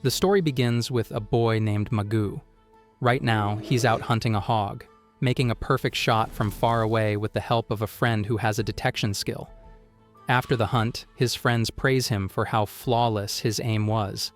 The story begins with a boy named Magu. Right now, he's out hunting a hog, making a perfect shot from far away with the help of a friend who has a detection skill. After the hunt, his friends praise him for how flawless his aim was.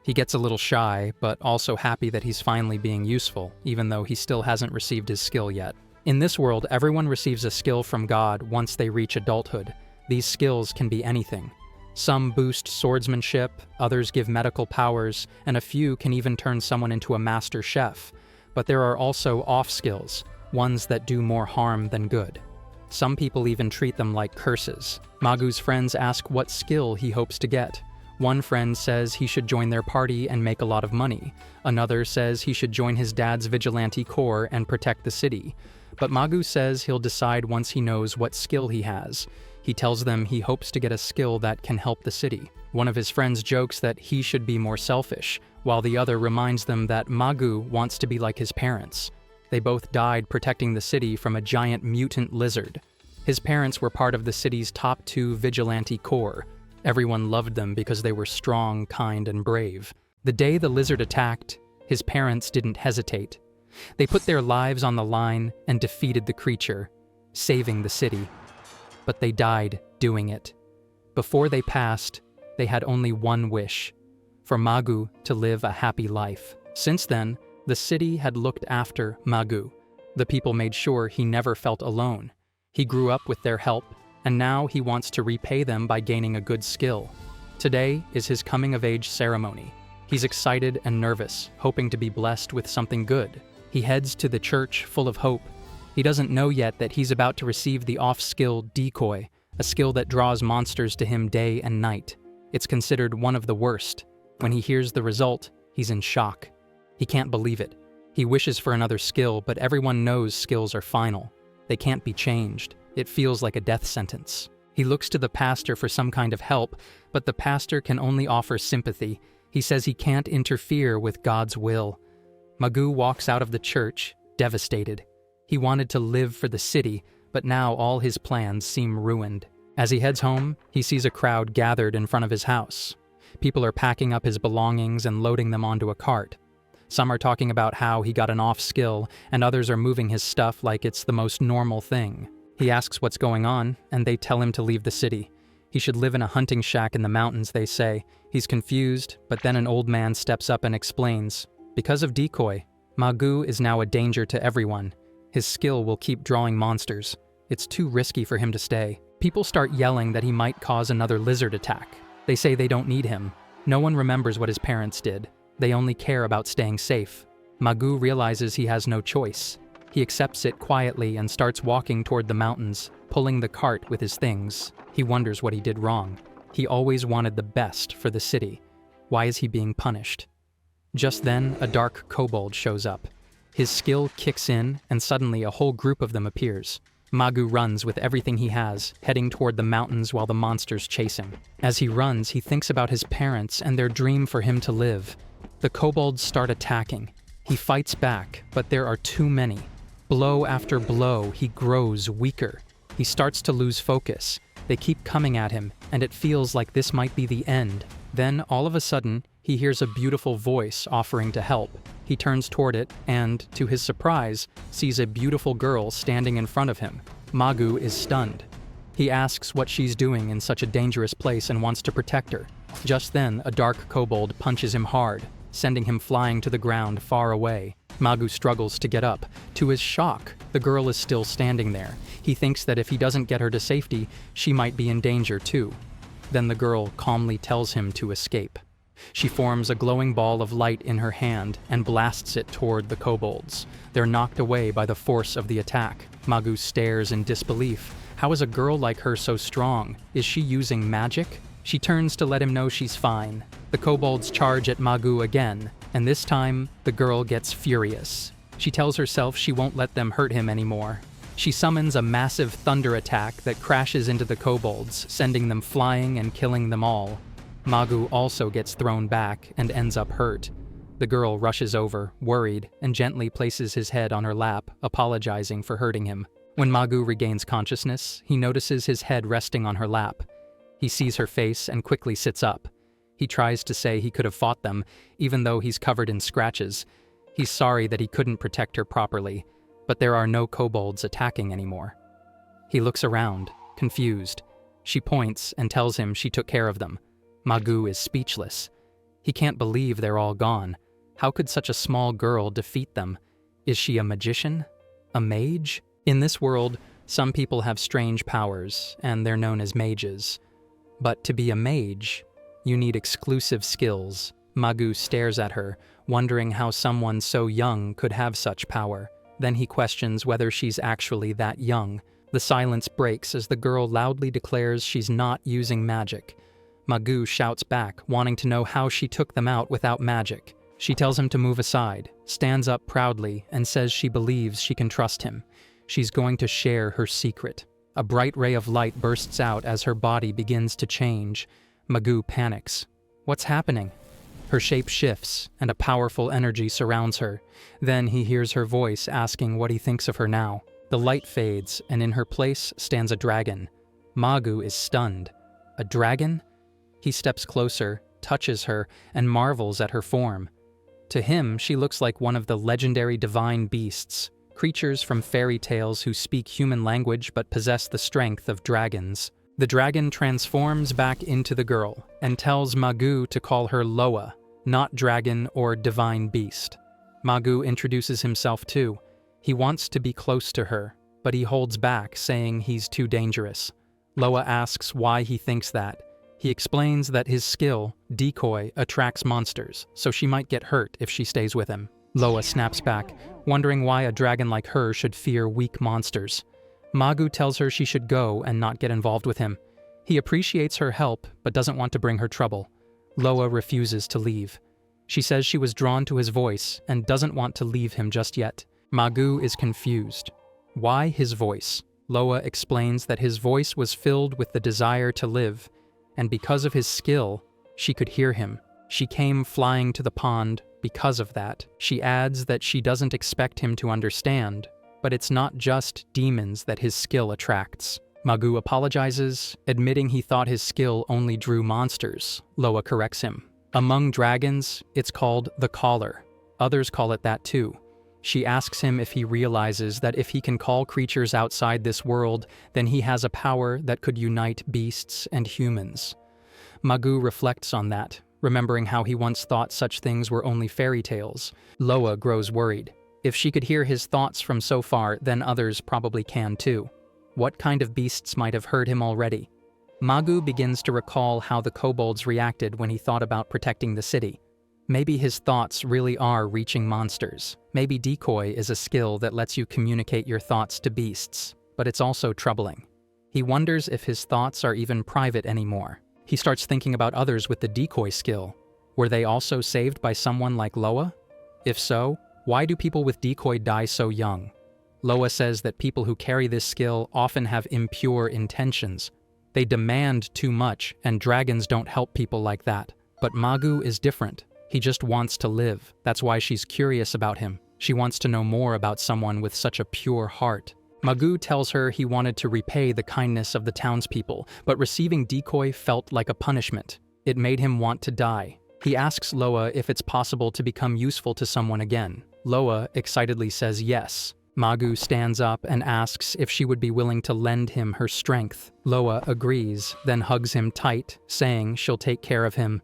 He gets a little shy, but also happy that he's finally being useful, even though he still hasn't received his skill yet. In this world, everyone receives a skill from God once they reach adulthood. These skills can be anything. Some boost swordsmanship, others give medical powers, and a few can even turn someone into a master chef. But there are also off skills, ones that do more harm than good. Some people even treat them like curses. Magu's friends ask what skill he hopes to get. One friend says he should join their party and make a lot of money. Another says he should join his dad's vigilante corps and protect the city. But Magu says he'll decide once he knows what skill he has. He tells them he hopes to get a skill that can help the city. One of his friends jokes that he should be more selfish, while the other reminds them that Magu wants to be like his parents. They both died protecting the city from a giant mutant lizard. His parents were part of the city's top 2 vigilante corps. Everyone loved them because they were strong, kind, and brave. The day the lizard attacked, his parents didn't hesitate. They put their lives on the line and defeated the creature, saving the city. But they died doing it. Before they passed, they had only one wish: for Magu to live a happy life. Since then, the city had looked after Magu. The people made sure he never felt alone. He grew up with their help, and now he wants to repay them by gaining a good skill. Today is his coming-of-age ceremony. He's excited and nervous, hoping to be blessed with something good. He heads to the church full of hope. He doesn't know yet that he's about to receive the off-skill decoy, a skill that draws monsters to him day and night. It's considered one of the worst. When he hears the result, he's in shock. He can't believe it. He wishes for another skill, but everyone knows skills are final. They can't be changed. It feels like a death sentence. He looks to the pastor for some kind of help, but the pastor can only offer sympathy. He says he can't interfere with God's will. Magu walks out of the church, devastated. He wanted to live for the city, but now all his plans seem ruined. As he heads home, he sees a crowd gathered in front of his house. People are packing up his belongings and loading them onto a cart. Some are talking about how he got an off skill, and others are moving his stuff like it's the most normal thing. He asks what's going on, and they tell him to leave the city. He should live in a hunting shack in the mountains, they say. He's confused, but then an old man steps up and explains. Because of decoy, Magu is now a danger to everyone. His skill will keep drawing monsters. It's too risky for him to stay. People start yelling that he might cause another lizard attack. They say they don't need him. No one remembers what his parents did. They only care about staying safe. Magu realizes he has no choice. He accepts it quietly and starts walking toward the mountains, pulling the cart with his things. He wonders what he did wrong. He always wanted the best for the city. Why is he being punished? Just then, a dark kobold shows up. His skill kicks in, and suddenly a whole group of them appears. Magu runs with everything he has, heading toward the mountains while the monsters chase him. As he runs, he thinks about his parents and their dream for him to live. The kobolds start attacking. He fights back, but there are too many. Blow after blow, he grows weaker. He starts to lose focus. They keep coming at him, and it feels like this might be the end. Then, all of a sudden, he hears a beautiful voice offering to help. He turns toward it and, to his surprise, sees a beautiful girl standing in front of him. Magu is stunned. He asks what she's doing in such a dangerous place and wants to protect her. Just then, a dark kobold punches him hard, sending him flying to the ground far away. Magu struggles to get up. To his shock, the girl is still standing there. He thinks that if he doesn't get her to safety, she might be in danger too. Then the girl calmly tells him to escape. She forms a glowing ball of light in her hand and blasts it toward the kobolds. They're knocked away by the force of the attack. Magu stares in disbelief. How is a girl like her so strong? Is she using magic? She turns to let him know she's fine. The kobolds charge at Magu again, and this time, the girl gets furious. She tells herself she won't let them hurt him anymore. She summons a massive thunder attack that crashes into the kobolds, sending them flying and killing them all. Magu also gets thrown back and ends up hurt. The girl rushes over, worried, and gently places his head on her lap, apologizing for hurting him. When Magu regains consciousness, he notices his head resting on her lap. He sees her face and quickly sits up. He tries to say he could have fought them, even though he's covered in scratches. He's sorry that he couldn't protect her properly, but there are no kobolds attacking anymore. He looks around, confused. She points and tells him she took care of them. Magoo is speechless. He can't believe they're all gone. How could such a small girl defeat them? Is she a magician? A mage? In this world, some people have strange powers, and they're known as mages. But to be a mage, you need exclusive skills. Magoo stares at her, wondering how someone so young could have such power. Then he questions whether she's actually that young. The silence breaks as the girl loudly declares she's not using magic. Magoo shouts back, wanting to know how she took them out without magic. She tells him to move aside, stands up proudly, and says she believes she can trust him. She's going to share her secret. A bright ray of light bursts out as her body begins to change. Magoo panics. What's happening? Her shape shifts, and a powerful energy surrounds her. Then he hears her voice asking what he thinks of her now. The light fades, and in her place stands a dragon. Magoo is stunned. A dragon? He steps closer, touches her, and marvels at her form. To him, she looks like one of the legendary divine beasts, creatures from fairy tales who speak human language but possess the strength of dragons. The dragon transforms back into the girl and tells Magoo to call her Loa, not dragon or divine beast. Magoo introduces himself too. He wants to be close to her, but he holds back, saying he's too dangerous. Loa asks why he thinks that. He explains that his skill, decoy, attracts monsters, so she might get hurt if she stays with him. Loa snaps back, wondering why a dragon like her should fear weak monsters. Magoo tells her she should go and not get involved with him. He appreciates her help, but doesn't want to bring her trouble. Loa refuses to leave. She says she was drawn to his voice and doesn't want to leave him just yet. Magoo is confused. Why his voice? Loa explains that his voice was filled with the desire to live, and because of his skill, she could hear him. She came flying to the pond because of that. She adds that she doesn't expect him to understand, but it's not just demons that his skill attracts. Magoo apologizes, admitting he thought his skill only drew monsters. Loa corrects him. Among dragons, it's called the Caller. Others call it that too. She asks him if he realizes that if he can call creatures outside this world, then he has a power that could unite beasts and humans. Magoo reflects on that, remembering how he once thought such things were only fairy tales. Loa grows worried. If she could hear his thoughts from so far, then others probably can too. What kind of beasts might have heard him already? Magoo begins to recall how the kobolds reacted when he thought about protecting the city. Maybe his thoughts really are reaching monsters. Maybe decoy is a skill that lets you communicate your thoughts to beasts, but it's also troubling. He wonders if his thoughts are even private anymore. He starts thinking about others with the decoy skill. Were they also saved by someone like Loa? If so, why do people with decoy die so young? Loa says that people who carry this skill often have impure intentions. They demand too much, and dragons don't help people like that. But Magoo is different. He just wants to live. That's why she's curious about him. She wants to know more about someone with such a pure heart. Magoo tells her he wanted to repay the kindness of the townspeople, but receiving decoy felt like a punishment. It made him want to die. He asks Loa if it's possible to become useful to someone again. Loa excitedly says yes. Magoo stands up and asks if she would be willing to lend him her strength. Loa agrees, then hugs him tight, saying she'll take care of him.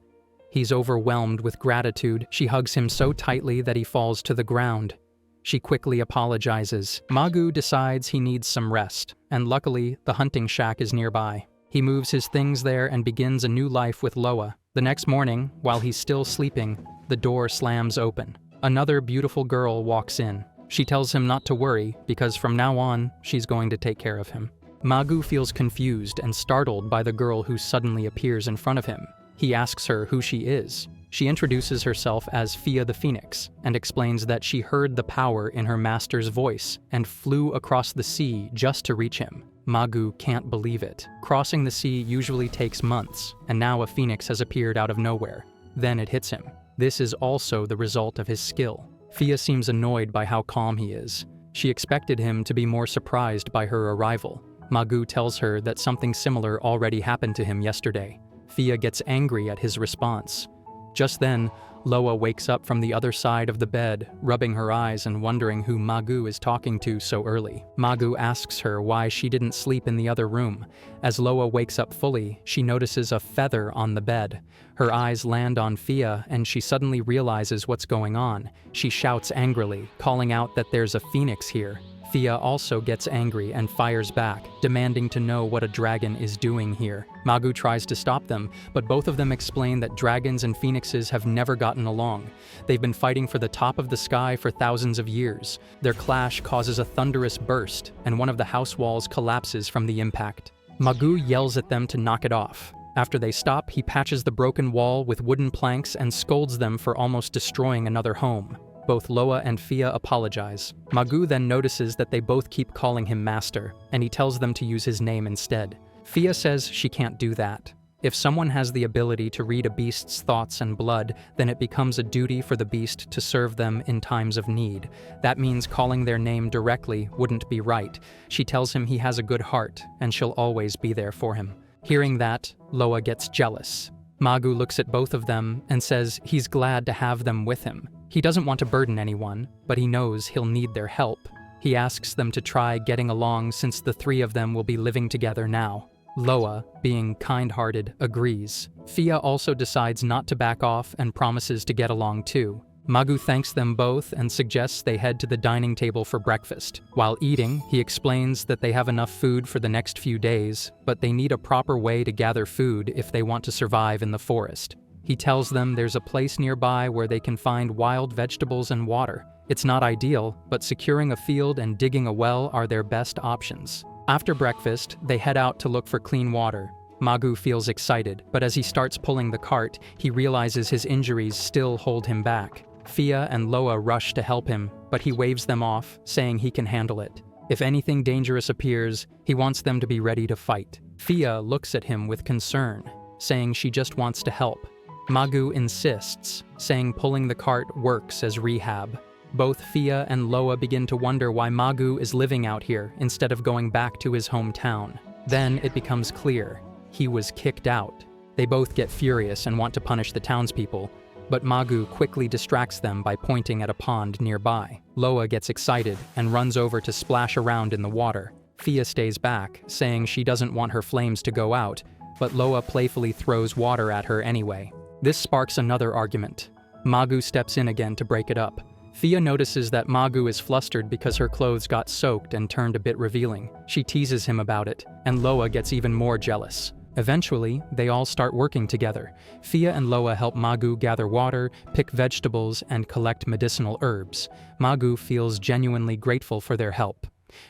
He's overwhelmed with gratitude. She hugs him so tightly that he falls to the ground. She quickly apologizes. Magoo decides he needs some rest, and luckily, the hunting shack is nearby. He moves his things there and begins a new life with Loa. The next morning, while he's still sleeping, the door slams open. Another beautiful girl walks in. She tells him not to worry, because from now on, she's going to take care of him. Magoo feels confused and startled by the girl who suddenly appears in front of him. He asks her who she is. She introduces herself as Fia the Phoenix and explains that she heard the power in her master's voice and flew across the sea just to reach him. Magoo can't believe it. Crossing the sea usually takes months, and now a phoenix has appeared out of nowhere. Then it hits him. This is also the result of his skill. Fia seems annoyed by how calm he is. She expected him to be more surprised by her arrival. Magoo tells her that something similar already happened to him yesterday. Fia gets angry at his response. Just then, Loa wakes up from the other side of the bed, rubbing her eyes and wondering who Magu is talking to so early. Magu asks her why she didn't sleep in the other room. As Loa wakes up fully, she notices a feather on the bed. Her eyes land on Fia and she suddenly realizes what's going on. She shouts angrily, calling out that there's a phoenix here. Fia also gets angry and fires back, demanding to know what a dragon is doing here. Magu tries to stop them, but both of them explain that dragons and phoenixes have never gotten along. They've been fighting for the top of the sky for thousands of years. Their clash causes a thunderous burst, and one of the house walls collapses from the impact. Magu yells at them to knock it off. After they stop, he patches the broken wall with wooden planks and scolds them for almost destroying another home. Both Loa and Fia apologize. Magu then notices that they both keep calling him master, and he tells them to use his name instead. Fia says she can't do that. If someone has the ability to read a beast's thoughts and blood, then it becomes a duty for the beast to serve them in times of need. That means calling their name directly wouldn't be right. She tells him he has a good heart, and she'll always be there for him. Hearing that, Loa gets jealous. Magu looks at both of them and says he's glad to have them with him. He doesn't want to burden anyone, but he knows he'll need their help. He asks them to try getting along since the three of them will be living together now. Loa, being kind-hearted, agrees. Fia also decides not to back off and promises to get along too. Magu thanks them both and suggests they head to the dining table for breakfast. While eating, he explains that they have enough food for the next few days, but they need a proper way to gather food if they want to survive in the forest. He tells them there's a place nearby where they can find wild vegetables and water. It's not ideal, but securing a field and digging a well are their best options. After breakfast, they head out to look for clean water. Magu feels excited, but as he starts pulling the cart, he realizes his injuries still hold him back. Fia and Loa rush to help him, but he waves them off, saying he can handle it. If anything dangerous appears, he wants them to be ready to fight. Fia looks at him with concern, saying she just wants to help. Magu insists, saying pulling the cart works as rehab. Both Fia and Loa begin to wonder why Magu is living out here instead of going back to his hometown. Then it becomes clear. He was kicked out. They both get furious and want to punish the townspeople, but Magu quickly distracts them by pointing at a pond nearby. Loa gets excited and runs over to splash around in the water. Fia stays back, saying she doesn't want her flames to go out, but Loa playfully throws water at her anyway. This sparks another argument. Magu steps in again to break it up. Fia notices that Magu is flustered because her clothes got soaked and turned a bit revealing. She teases him about it, and Loa gets even more jealous. Eventually, they all start working together. Fia and Loa help Magu gather water, pick vegetables, and collect medicinal herbs. Magu feels genuinely grateful for their help.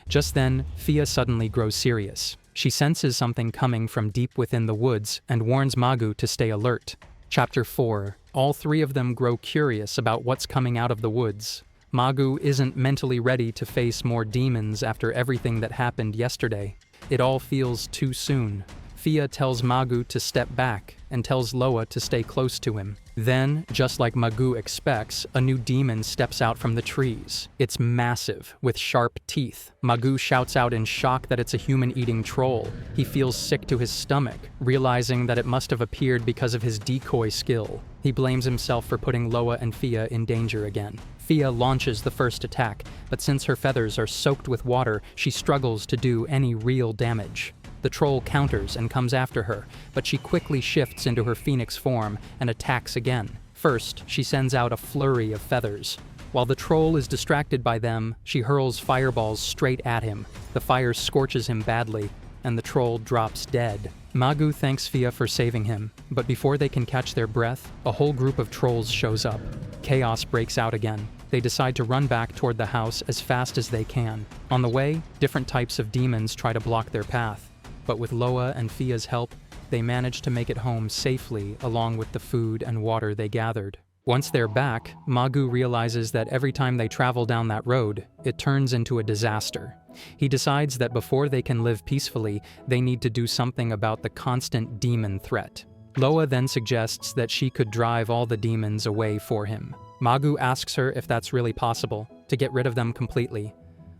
Just then, Fia suddenly grows serious. She senses something coming from deep within the woods and warns Magu to stay alert. Chapter 4. All three of them grow curious about what's coming out of the woods. Magu isn't mentally ready to face more demons after everything that happened yesterday. It all feels too soon. Fia tells Magu to step back and tells Loa to stay close to him. Then, just like Magu expects, a new demon steps out from the trees. It's massive, with sharp teeth. Magu shouts out in shock that it's a human-eating troll. He feels sick to his stomach, realizing that it must have appeared because of his decoy skill. He blames himself for putting Loa and Fia in danger again. Fia launches the first attack, but since her feathers are soaked with water, she struggles to do any real damage. The troll counters and comes after her, but she quickly shifts into her phoenix form and attacks again. First, she sends out a flurry of feathers. While the troll is distracted by them, she hurls fireballs straight at him. The fire scorches him badly, and the troll drops dead. Magu thanks Fia for saving him, but before they can catch their breath, a whole group of trolls shows up. Chaos breaks out again. They decide to run back toward the house as fast as they can. On the way, different types of demons try to block their path. But with Loa and Fia's help, they manage to make it home safely along with the food and water they gathered. Once they're back, Magu realizes that every time they travel down that road, it turns into a disaster. He decides that before they can live peacefully, they need to do something about the constant demon threat. Loa then suggests that she could drive all the demons away for him. Magu asks her if that's really possible, to get rid of them completely.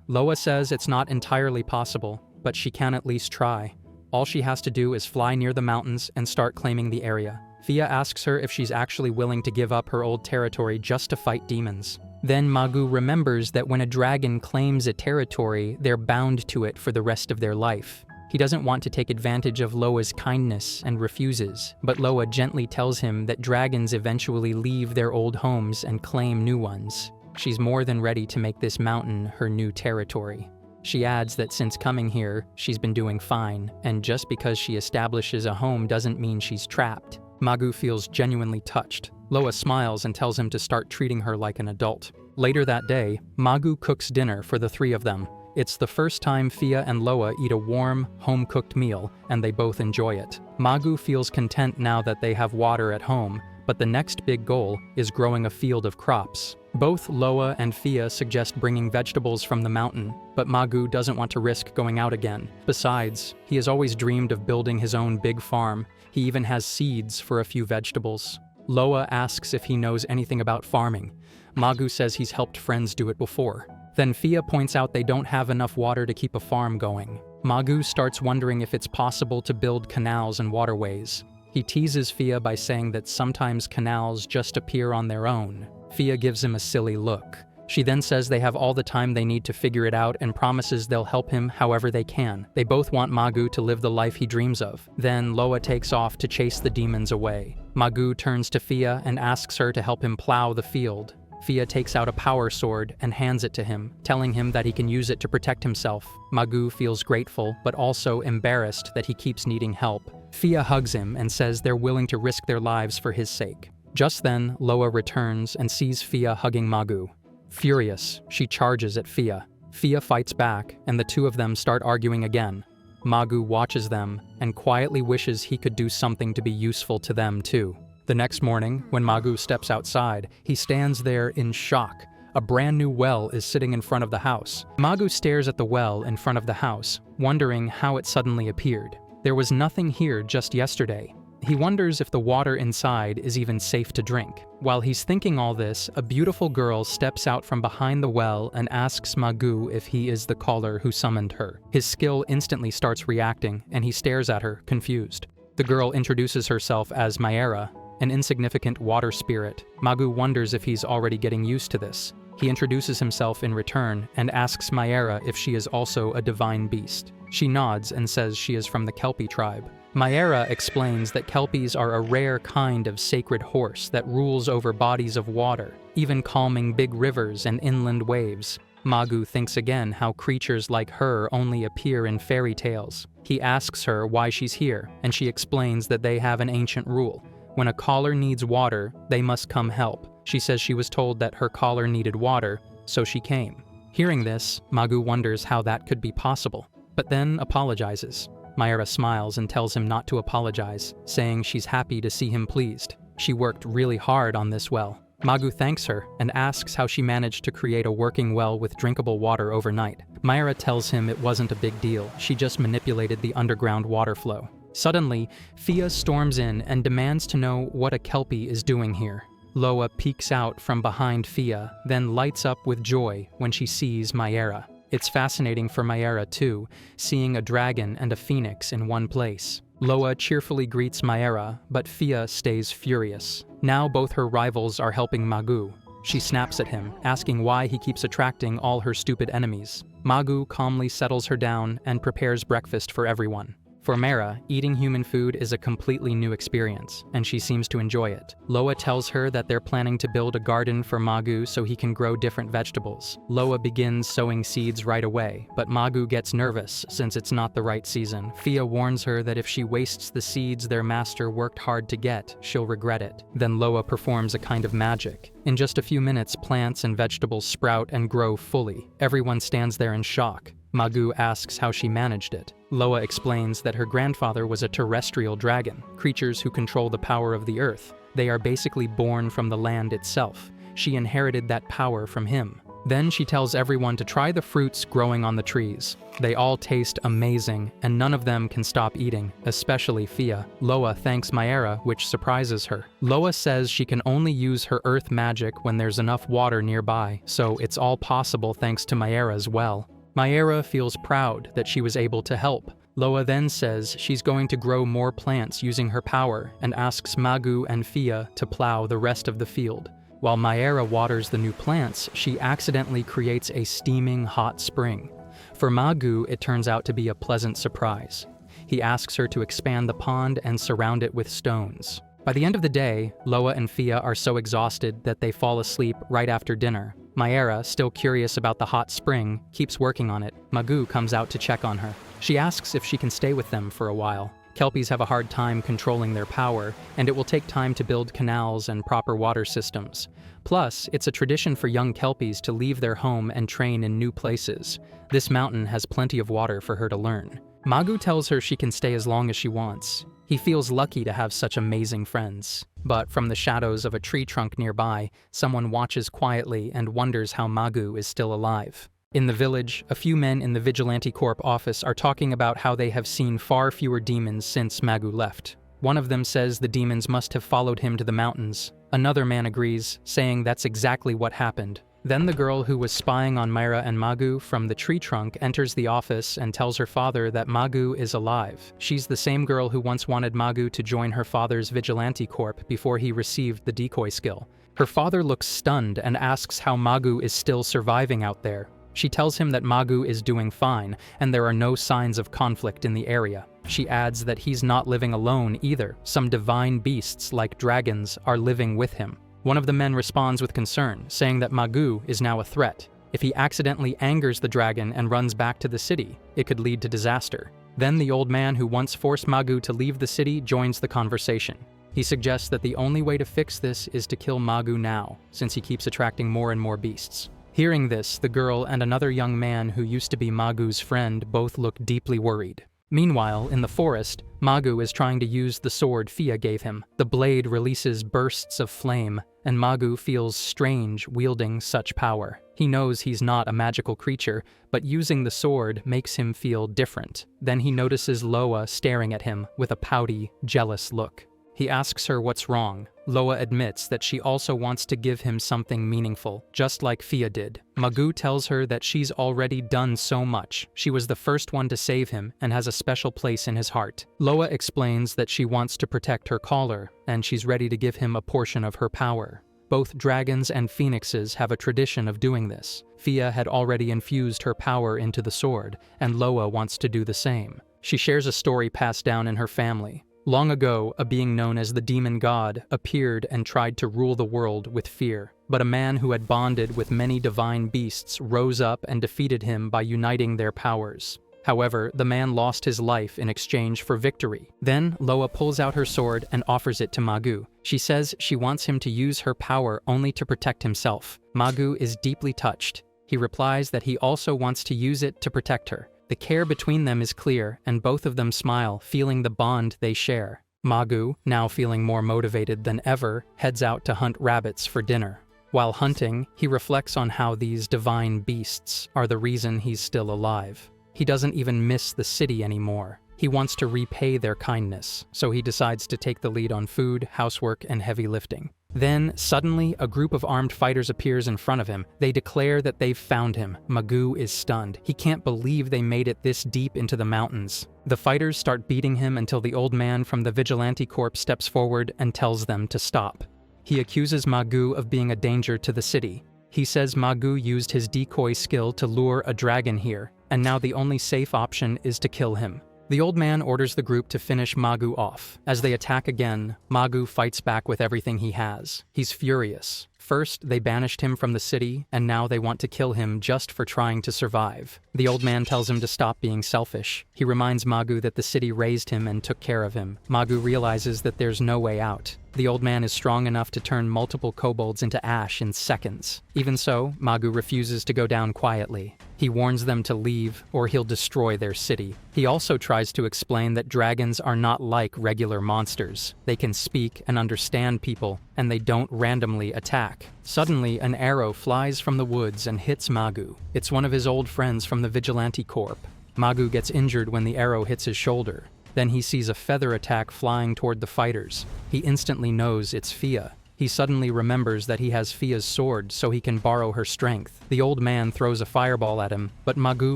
Loa says it's not entirely possible, but she can at least try. All she has to do is fly near the mountains and start claiming the area. Fia asks her if she's actually willing to give up her old territory just to fight demons. Then Magu remembers that when a dragon claims a territory, they're bound to it for the rest of their life. He doesn't want to take advantage of Loa's kindness and refuses, but Loa gently tells him that dragons eventually leave their old homes and claim new ones. She's more than ready to make this mountain her new territory. She adds that since coming here, she's been doing fine, and just because she establishes a home doesn't mean she's trapped. Magu feels genuinely touched. Loa smiles and tells him to start treating her like an adult. Later that day, Magu cooks dinner for the three of them. It's the first time Fia and Loa eat a warm, home-cooked meal, and they both enjoy it. Magu feels content now that they have water at home, but the next big goal is growing a field of crops. Both Loa and Fia suggest bringing vegetables from the mountain, but Magu doesn't want to risk going out again. Besides, he has always dreamed of building his own big farm. He even has seeds for a few vegetables. Loa asks if he knows anything about farming. Magu says he's helped friends do it before. Then Fia points out they don't have enough water to keep a farm going. Magu starts wondering if it's possible to build canals and waterways. He teases Fia by saying that sometimes canals just appear on their own. Fia gives him a silly look. She then says they have all the time they need to figure it out and promises they'll help him however they can. They both want Magu to live the life he dreams of. Then Loa takes off to chase the demons away. Magu turns to Fia and asks her to help him plow the field. Fia takes out a power sword and hands it to him, telling him that he can use it to protect himself. Magu feels grateful, but also embarrassed that he keeps needing help. Fia hugs him and says they're willing to risk their lives for his sake. Just then, Loa returns and sees Fia hugging Magu. Furious, she charges at Fia. Fia fights back, and the two of them start arguing again. Magu watches them and quietly wishes he could do something to be useful to them too. The next morning, when Magu steps outside, he stands there in shock. A brand new well is sitting in front of the house. Magu stares at the well in front of the house, wondering how it suddenly appeared. There was nothing here just yesterday. He wonders if the water inside is even safe to drink. While he's thinking all this, a beautiful girl steps out from behind the well and asks Magu if he is the caller who summoned her. His skill instantly starts reacting, and he stares at her, confused. The girl introduces herself as Mayera, an insignificant water spirit. Magu wonders if he's already getting used to this. He introduces himself in return and asks Mayera if she is also a divine beast. She nods and says she is from the Kelpie tribe. Mayera explains that Kelpies are a rare kind of sacred horse that rules over bodies of water, even calming big rivers and inland waves. Magu thinks again how creatures like her only appear in fairy tales. He asks her why she's here, and she explains that they have an ancient rule. When a caller needs water, they must come help. She says she was told that her caller needed water, so she came. Hearing this, Magu wonders how that could be possible, but then apologizes. Mayera smiles and tells him not to apologize, saying she's happy to see him pleased. She worked really hard on this well. Magu thanks her and asks how she managed to create a working well with drinkable water overnight. Mayera tells him it wasn't a big deal, she just manipulated the underground water flow. Suddenly, Fia storms in and demands to know what a Kelpie is doing here. Loa peeks out from behind Fia, then lights up with joy when she sees Mayera. It's fascinating for Mayera too, seeing a dragon and a phoenix in one place. Loa cheerfully greets Mayera, but Fia stays furious. Now both her rivals are helping Magu. She snaps at him, asking why he keeps attracting all her stupid enemies. Magu calmly settles her down and prepares breakfast for everyone. For Mayera, eating human food is a completely new experience, and she seems to enjoy it. Loa tells her that they're planning to build a garden for Magu so he can grow different vegetables. Loa begins sowing seeds right away, but Magu gets nervous since it's not the right season. Fia warns her that if she wastes the seeds their master worked hard to get, she'll regret it. Then Loa performs a kind of magic. In just a few minutes, plants and vegetables sprout and grow fully. Everyone stands there in shock. Magu asks how she managed it. Loa explains that her grandfather was a terrestrial dragon, creatures who control the power of the earth. They are basically born from the land itself. She inherited that power from him. Then she tells everyone to try the fruits growing on the trees. They all taste amazing, and none of them can stop eating, especially Fia. Loa thanks Mayera, which surprises her. Loa says she can only use her earth magic when there's enough water nearby, so it's all possible thanks to Mayera as well. Mayera feels proud that she was able to help. Loa then says she's going to grow more plants using her power and asks Magu and Fia to plow the rest of the field. While Mayera waters the new plants, she accidentally creates a steaming hot spring. For Magu, it turns out to be a pleasant surprise. He asks her to expand the pond and surround it with stones. By the end of the day, Loa and Fia are so exhausted that they fall asleep right after dinner. Mayera, still curious about the hot spring, keeps working on it. Magu comes out to check on her. She asks if she can stay with them for a while. Kelpies have a hard time controlling their power, and it will take time to build canals and proper water systems. Plus, it's a tradition for young Kelpies to leave their home and train in new places. This mountain has plenty of water for her to learn. Magu tells her she can stay as long as she wants. He feels lucky to have such amazing friends. But from the shadows of a tree trunk nearby, someone watches quietly and wonders how Magu is still alive. In the village, a few men in the Vigilante Corp office are talking about how they have seen far fewer demons since Magu left. One of them says the demons must have followed him to the mountains. Another man agrees, saying that's exactly what happened. Then the girl who was spying on Mayera and Magu from the tree trunk enters the office and tells her father that Magu is alive. She's the same girl who once wanted Magu to join her father's Vigilante Corp before he received the decoy skill. Her father looks stunned and asks how Magu is still surviving out there. She tells him that Magu is doing fine, and there are no signs of conflict in the area. She adds that he's not living alone either. Some divine beasts, like dragons, are living with him. One of the men responds with concern, saying that Magu is now a threat. If he accidentally angers the dragon and runs back to the city, it could lead to disaster. Then the old man who once forced Magu to leave the city joins the conversation. He suggests that the only way to fix this is to kill Magu now, since he keeps attracting more and more beasts. Hearing this, the girl and another young man who used to be Magu's friend both look deeply worried. Meanwhile, in the forest, Magu is trying to use the sword Fia gave him. The blade releases bursts of flame, and Magu feels strange wielding such power. He knows he's not a magical creature, but using the sword makes him feel different. Then he notices Loa staring at him with a pouty, jealous look. He asks her what's wrong. Loa admits that she also wants to give him something meaningful, just like Fia did. Magu tells her that she's already done so much. She was the first one to save him and has a special place in his heart. Loa explains that she wants to protect her caller, and she's ready to give him a portion of her power. Both dragons and phoenixes have a tradition of doing this. Fia had already infused her power into the sword, and Loa wants to do the same. She shares a story passed down in her family. Long ago, a being known as the Demon God appeared and tried to rule the world with fear. But a man who had bonded with many divine beasts rose up and defeated him by uniting their powers. However, the man lost his life in exchange for victory. Then, Loa pulls out her sword and offers it to Magu. She says she wants him to use her power only to protect himself. Magu is deeply touched. He replies that he also wants to use it to protect her. The care between them is clear, and both of them smile, feeling the bond they share. Magu, now feeling more motivated than ever, heads out to hunt rabbits for dinner. While hunting, he reflects on how these divine beasts are the reason he's still alive. He doesn't even miss the city anymore. He wants to repay their kindness, so he decides to take the lead on food, housework, and heavy lifting. Then, suddenly, a group of armed fighters appears in front of him. They declare that they've found him. Magu is stunned. He can't believe they made it this deep into the mountains. The fighters start beating him until the old man from the Vigilante Corps steps forward and tells them to stop. He accuses Magu of being a danger to the city. He says Magu used his decoy skill to lure a dragon here, and now the only safe option is to kill him. The old man orders the group to finish Magu off. As they attack again, Magu fights back with everything he has. He's furious. First, they banished him from the city, and now they want to kill him just for trying to survive. The old man tells him to stop being selfish. He reminds Magu that the city raised him and took care of him. Magu realizes that there's no way out. The old man is strong enough to turn multiple kobolds into ash in seconds. Even so, Magu refuses to go down quietly. He warns them to leave, or he'll destroy their city. He also tries to explain that dragons are not like regular monsters. They can speak and understand people, and they don't randomly attack. Suddenly, an arrow flies from the woods and hits Magu. It's one of his old friends from the Vigilante Corp. Magu gets injured when the arrow hits his shoulder. Then he sees a feather attack flying toward the fighters. He instantly knows it's Fia. He suddenly remembers that he has Fia's sword, so he can borrow her strength. The old man throws a fireball at him, but Magu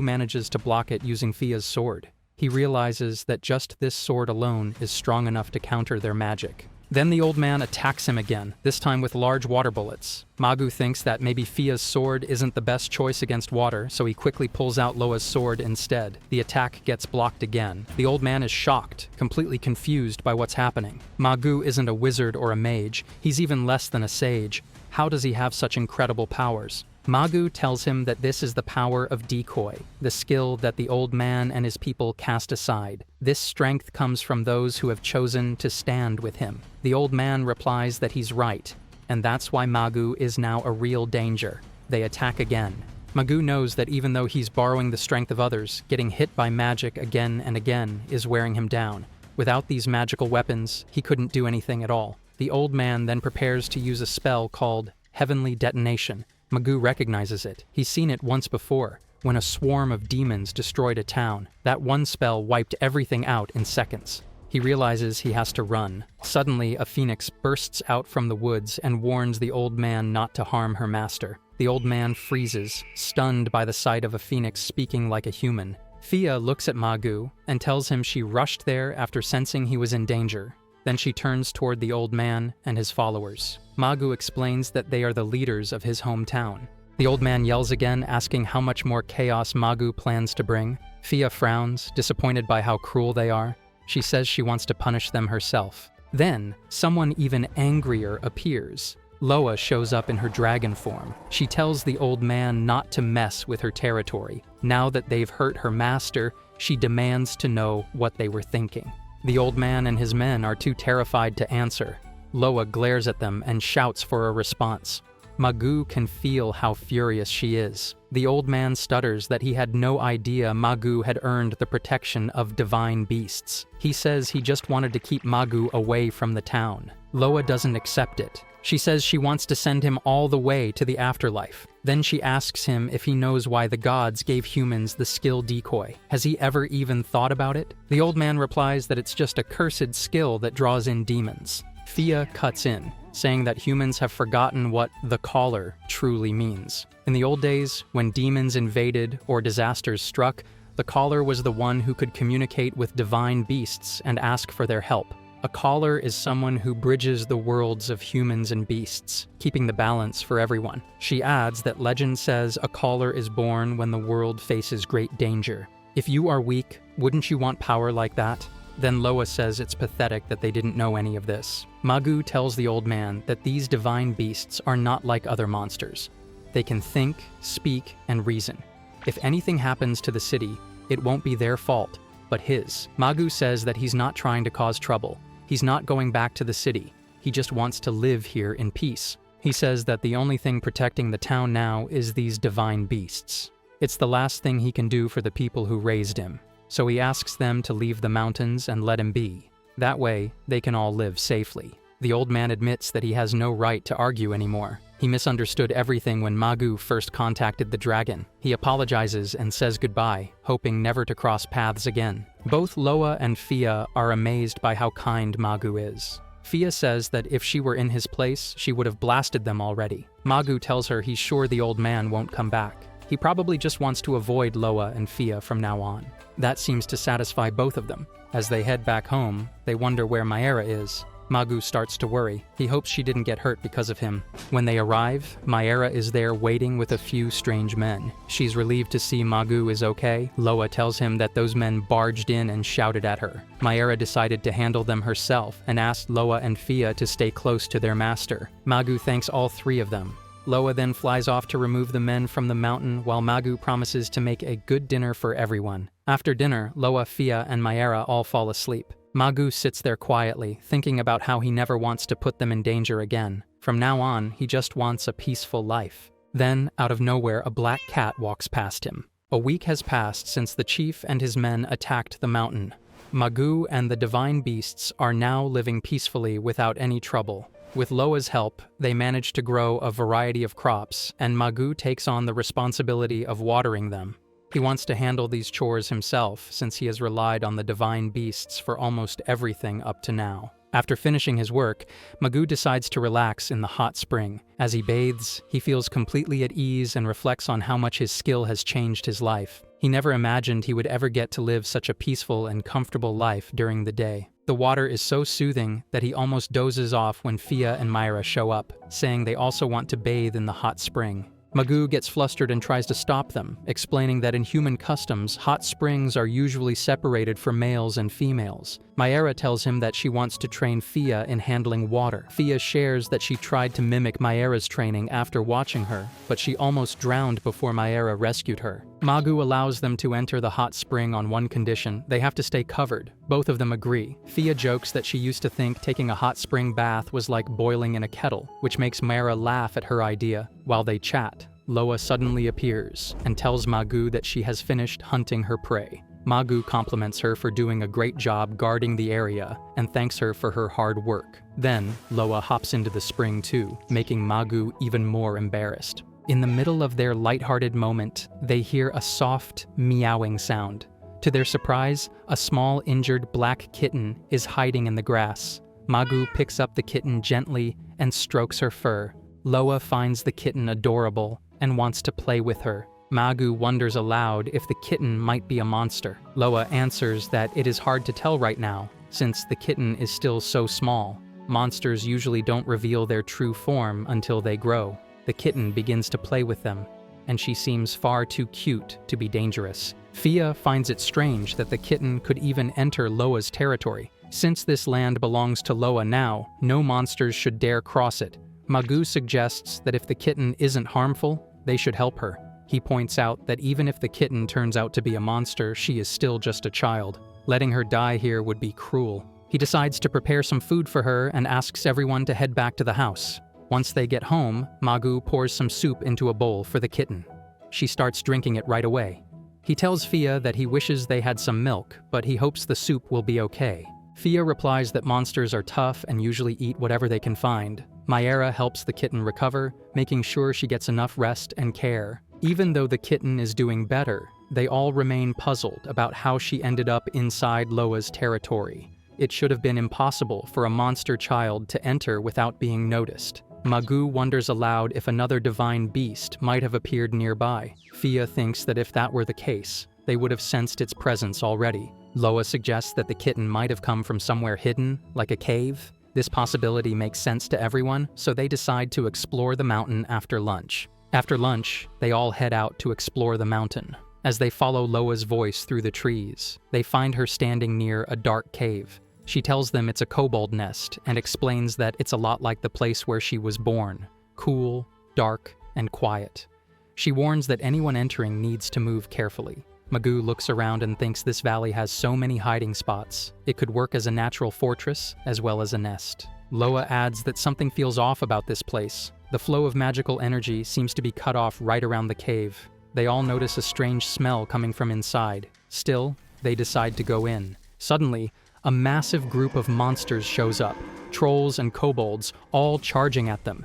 manages to block it using Fia's sword. He realizes that just this sword alone is strong enough to counter their magic. Then the old man attacks him again, this time with large water bullets. Magu thinks that maybe Fia's sword isn't the best choice against water, so he quickly pulls out Loa's sword instead. The attack gets blocked again. The old man is shocked, completely confused by what's happening. Magu isn't a wizard or a mage, he's even less than a sage. How does he have such incredible powers? Magu tells him that this is the power of decoy, the skill that the old man and his people cast aside. This strength comes from those who have chosen to stand with him. The old man replies that he's right, and that's why Magu is now a real danger. They attack again. Magu knows that even though he's borrowing the strength of others, getting hit by magic again and again is wearing him down. Without these magical weapons, he couldn't do anything at all. The old man then prepares to use a spell called Heavenly Detonation. Magu recognizes it. He's seen it once before, when a swarm of demons destroyed a town. That one spell wiped everything out in seconds. He realizes he has to run. Suddenly, a phoenix bursts out from the woods and warns the old man not to harm her master. The old man freezes, stunned by the sight of a phoenix speaking like a human. Fia looks at Magu and tells him she rushed there after sensing he was in danger. Then she turns toward the old man and his followers. Magu explains that they are the leaders of his hometown. The old man yells again, asking how much more chaos Magu plans to bring. Fia frowns, disappointed by how cruel they are. She says she wants to punish them herself. Then, someone even angrier appears. Loa shows up in her dragon form. She tells the old man not to mess with her territory. Now that they've hurt her master, she demands to know what they were thinking. The old man and his men are too terrified to answer. Loa glares at them and shouts for a response. Magu can feel how furious she is. The old man stutters that he had no idea Magu had earned the protection of divine beasts. He says he just wanted to keep Magu away from the town. Loa doesn't accept it. She says she wants to send him all the way to the afterlife. Then she asks him if he knows why the gods gave humans the skill decoy. Has he ever even thought about it? The old man replies that it's just a cursed skill that draws in demons. Fia cuts in, saying that humans have forgotten what the caller truly means. In the old days, when demons invaded or disasters struck, the caller was the one who could communicate with divine beasts and ask for their help. A caller is someone who bridges the worlds of humans and beasts, keeping the balance for everyone. She adds that legend says a caller is born when the world faces great danger. If you are weak, wouldn't you want power like that? Then Loa says it's pathetic that they didn't know any of this. Magu tells the old man that these divine beasts are not like other monsters. They can think, speak, and reason. If anything happens to the city, it won't be their fault, but his. Magu says that he's not trying to cause trouble. He's not going back to the city. He just wants to live here in peace. He says that the only thing protecting the town now is these divine beasts. It's the last thing he can do for the people who raised him. So he asks them to leave the mountains and let him be. That way, they can all live safely. The old man admits that he has no right to argue anymore. He misunderstood everything when Magu first contacted the dragon. He apologizes and says goodbye, hoping never to cross paths again. Both Loa and Fia are amazed by how kind Magu is. Fia says that if she were in his place, she would have blasted them already. Magu tells her he's sure the old man won't come back. He probably just wants to avoid Loa and Fia from now on. That seems to satisfy both of them. As they head back home, they wonder where Mayera is. Magu starts to worry. He hopes she didn't get hurt because of him. When they arrive, Mayera is there waiting with a few strange men. She's relieved to see Magu is okay. Loa tells him that those men barged in and shouted at her. Mayera decided to handle them herself and asked Loa and Fia to stay close to their master. Magu thanks all three of them. Loa then flies off to remove the men from the mountain while Magu promises to make a good dinner for everyone. After dinner, Loa, Fia, and Mayera all fall asleep. Magu sits there quietly, thinking about how he never wants to put them in danger again. From now on, he just wants a peaceful life. Then, out of nowhere, a black cat walks past him. A week has passed since the chief and his men attacked the mountain. Magu and the divine beasts are now living peacefully without any trouble. With Loa's help, they manage to grow a variety of crops, and Magu takes on the responsibility of watering them. He wants to handle these chores himself, since he has relied on the divine beasts for almost everything up to now. After finishing his work, Magu decides to relax in the hot spring. As he bathes, he feels completely at ease and reflects on how much his skill has changed his life. He never imagined he would ever get to live such a peaceful and comfortable life during the day. The water is so soothing that he almost dozes off when Fia and Mayera show up, saying they also want to bathe in the hot spring. Magoo gets flustered and tries to stop them, explaining that in human customs, hot springs are usually separated for males and females. Mayera tells him that she wants to train Fia in handling water. Fia shares that she tried to mimic Mayera's training after watching her, but she almost drowned before Mayera rescued her. Magoo allows them to enter the hot spring on one condition: they have to stay covered. Both of them agree. Fia jokes that she used to think taking a hot spring bath was like boiling in a kettle, which makes Mayera laugh at her idea. While they chat, Loa suddenly appears and tells Magoo that she has finished hunting her prey. Magoo compliments her for doing a great job guarding the area and thanks her for her hard work. Then, Loa hops into the spring too, making Magoo even more embarrassed. In the middle of their lighthearted moment, they hear a soft, meowing sound. To their surprise, a small injured black kitten is hiding in the grass. Magoo picks up the kitten gently and strokes her fur. Loa finds the kitten adorable and wants to play with her. Magoo wonders aloud if the kitten might be a monster. Loa answers that it is hard to tell right now, since the kitten is still so small. Monsters usually don't reveal their true form until they grow. The kitten begins to play with them, and she seems far too cute to be dangerous. Fia finds it strange that the kitten could even enter Loa's territory. Since this land belongs to Loa now, no monsters should dare cross it. Magoo suggests that if the kitten isn't harmful, they should help her. He points out that even if the kitten turns out to be a monster, she is still just a child. Letting her die here would be cruel. He decides to prepare some food for her and asks everyone to head back to the house. Once they get home, Magoo pours some soup into a bowl for the kitten. She starts drinking it right away. He tells Fia that he wishes they had some milk, but he hopes the soup will be okay. Fia replies that monsters are tough and usually eat whatever they can find. Mayera helps the kitten recover, making sure she gets enough rest and care. Even though the kitten is doing better, they all remain puzzled about how she ended up inside Loa's territory. It should have been impossible for a monster child to enter without being noticed. Magoo wonders aloud if another divine beast might have appeared nearby. Fia thinks that if that were the case, they would have sensed its presence already. Loa suggests that the kitten might have come from somewhere hidden, like a cave. This possibility makes sense to everyone, so they decide to explore the mountain after lunch. After lunch, they all head out to explore the mountain. As they follow Loa's voice through the trees, they find her standing near a dark cave. She tells them it's a kobold nest and explains that it's a lot like the place where she was born: cool, dark, and quiet. She warns that anyone entering needs to move carefully. Magoo looks around and thinks this valley has so many hiding spots. It could work as a natural fortress as well as a nest. Loa adds that something feels off about this place. The flow of magical energy seems to be cut off right around the cave. They all notice a strange smell coming from inside. Still, they decide to go in. Suddenly, a massive group of monsters shows up, trolls and kobolds, all charging at them.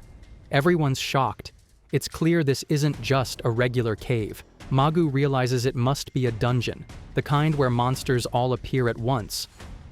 Everyone's shocked. It's clear this isn't just a regular cave. Magoo realizes it must be a dungeon, the kind where monsters all appear at once.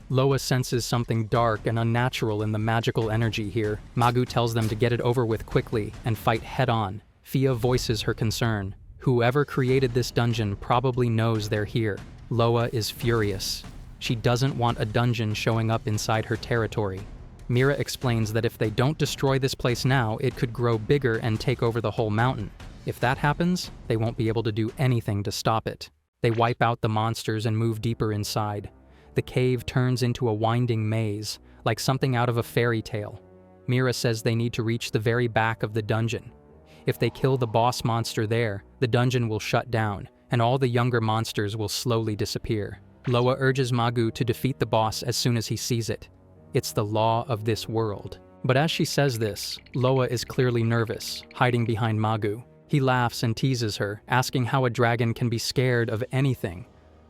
Loa senses something dark and unnatural in the magical energy here. Magoo tells them to get it over with quickly and fight head-on. Fia voices her concern. Whoever created this dungeon probably knows they're here. Loa is furious. She doesn't want a dungeon showing up inside her territory. Mira explains that if they don't destroy this place now, it could grow bigger and take over the whole mountain. If that happens, they won't be able to do anything to stop it. They wipe out the monsters and move deeper inside. The cave turns into a winding maze, like something out of a fairy tale. Mira says they need to reach the very back of the dungeon. If they kill the boss monster there, the dungeon will shut down, and all the younger monsters will slowly disappear. Loa urges Magoo to defeat the boss as soon as he sees it. It's the law of this world. But as she says this, Loa is clearly nervous, hiding behind Magoo. He laughs and teases her, asking how a dragon can be scared of anything.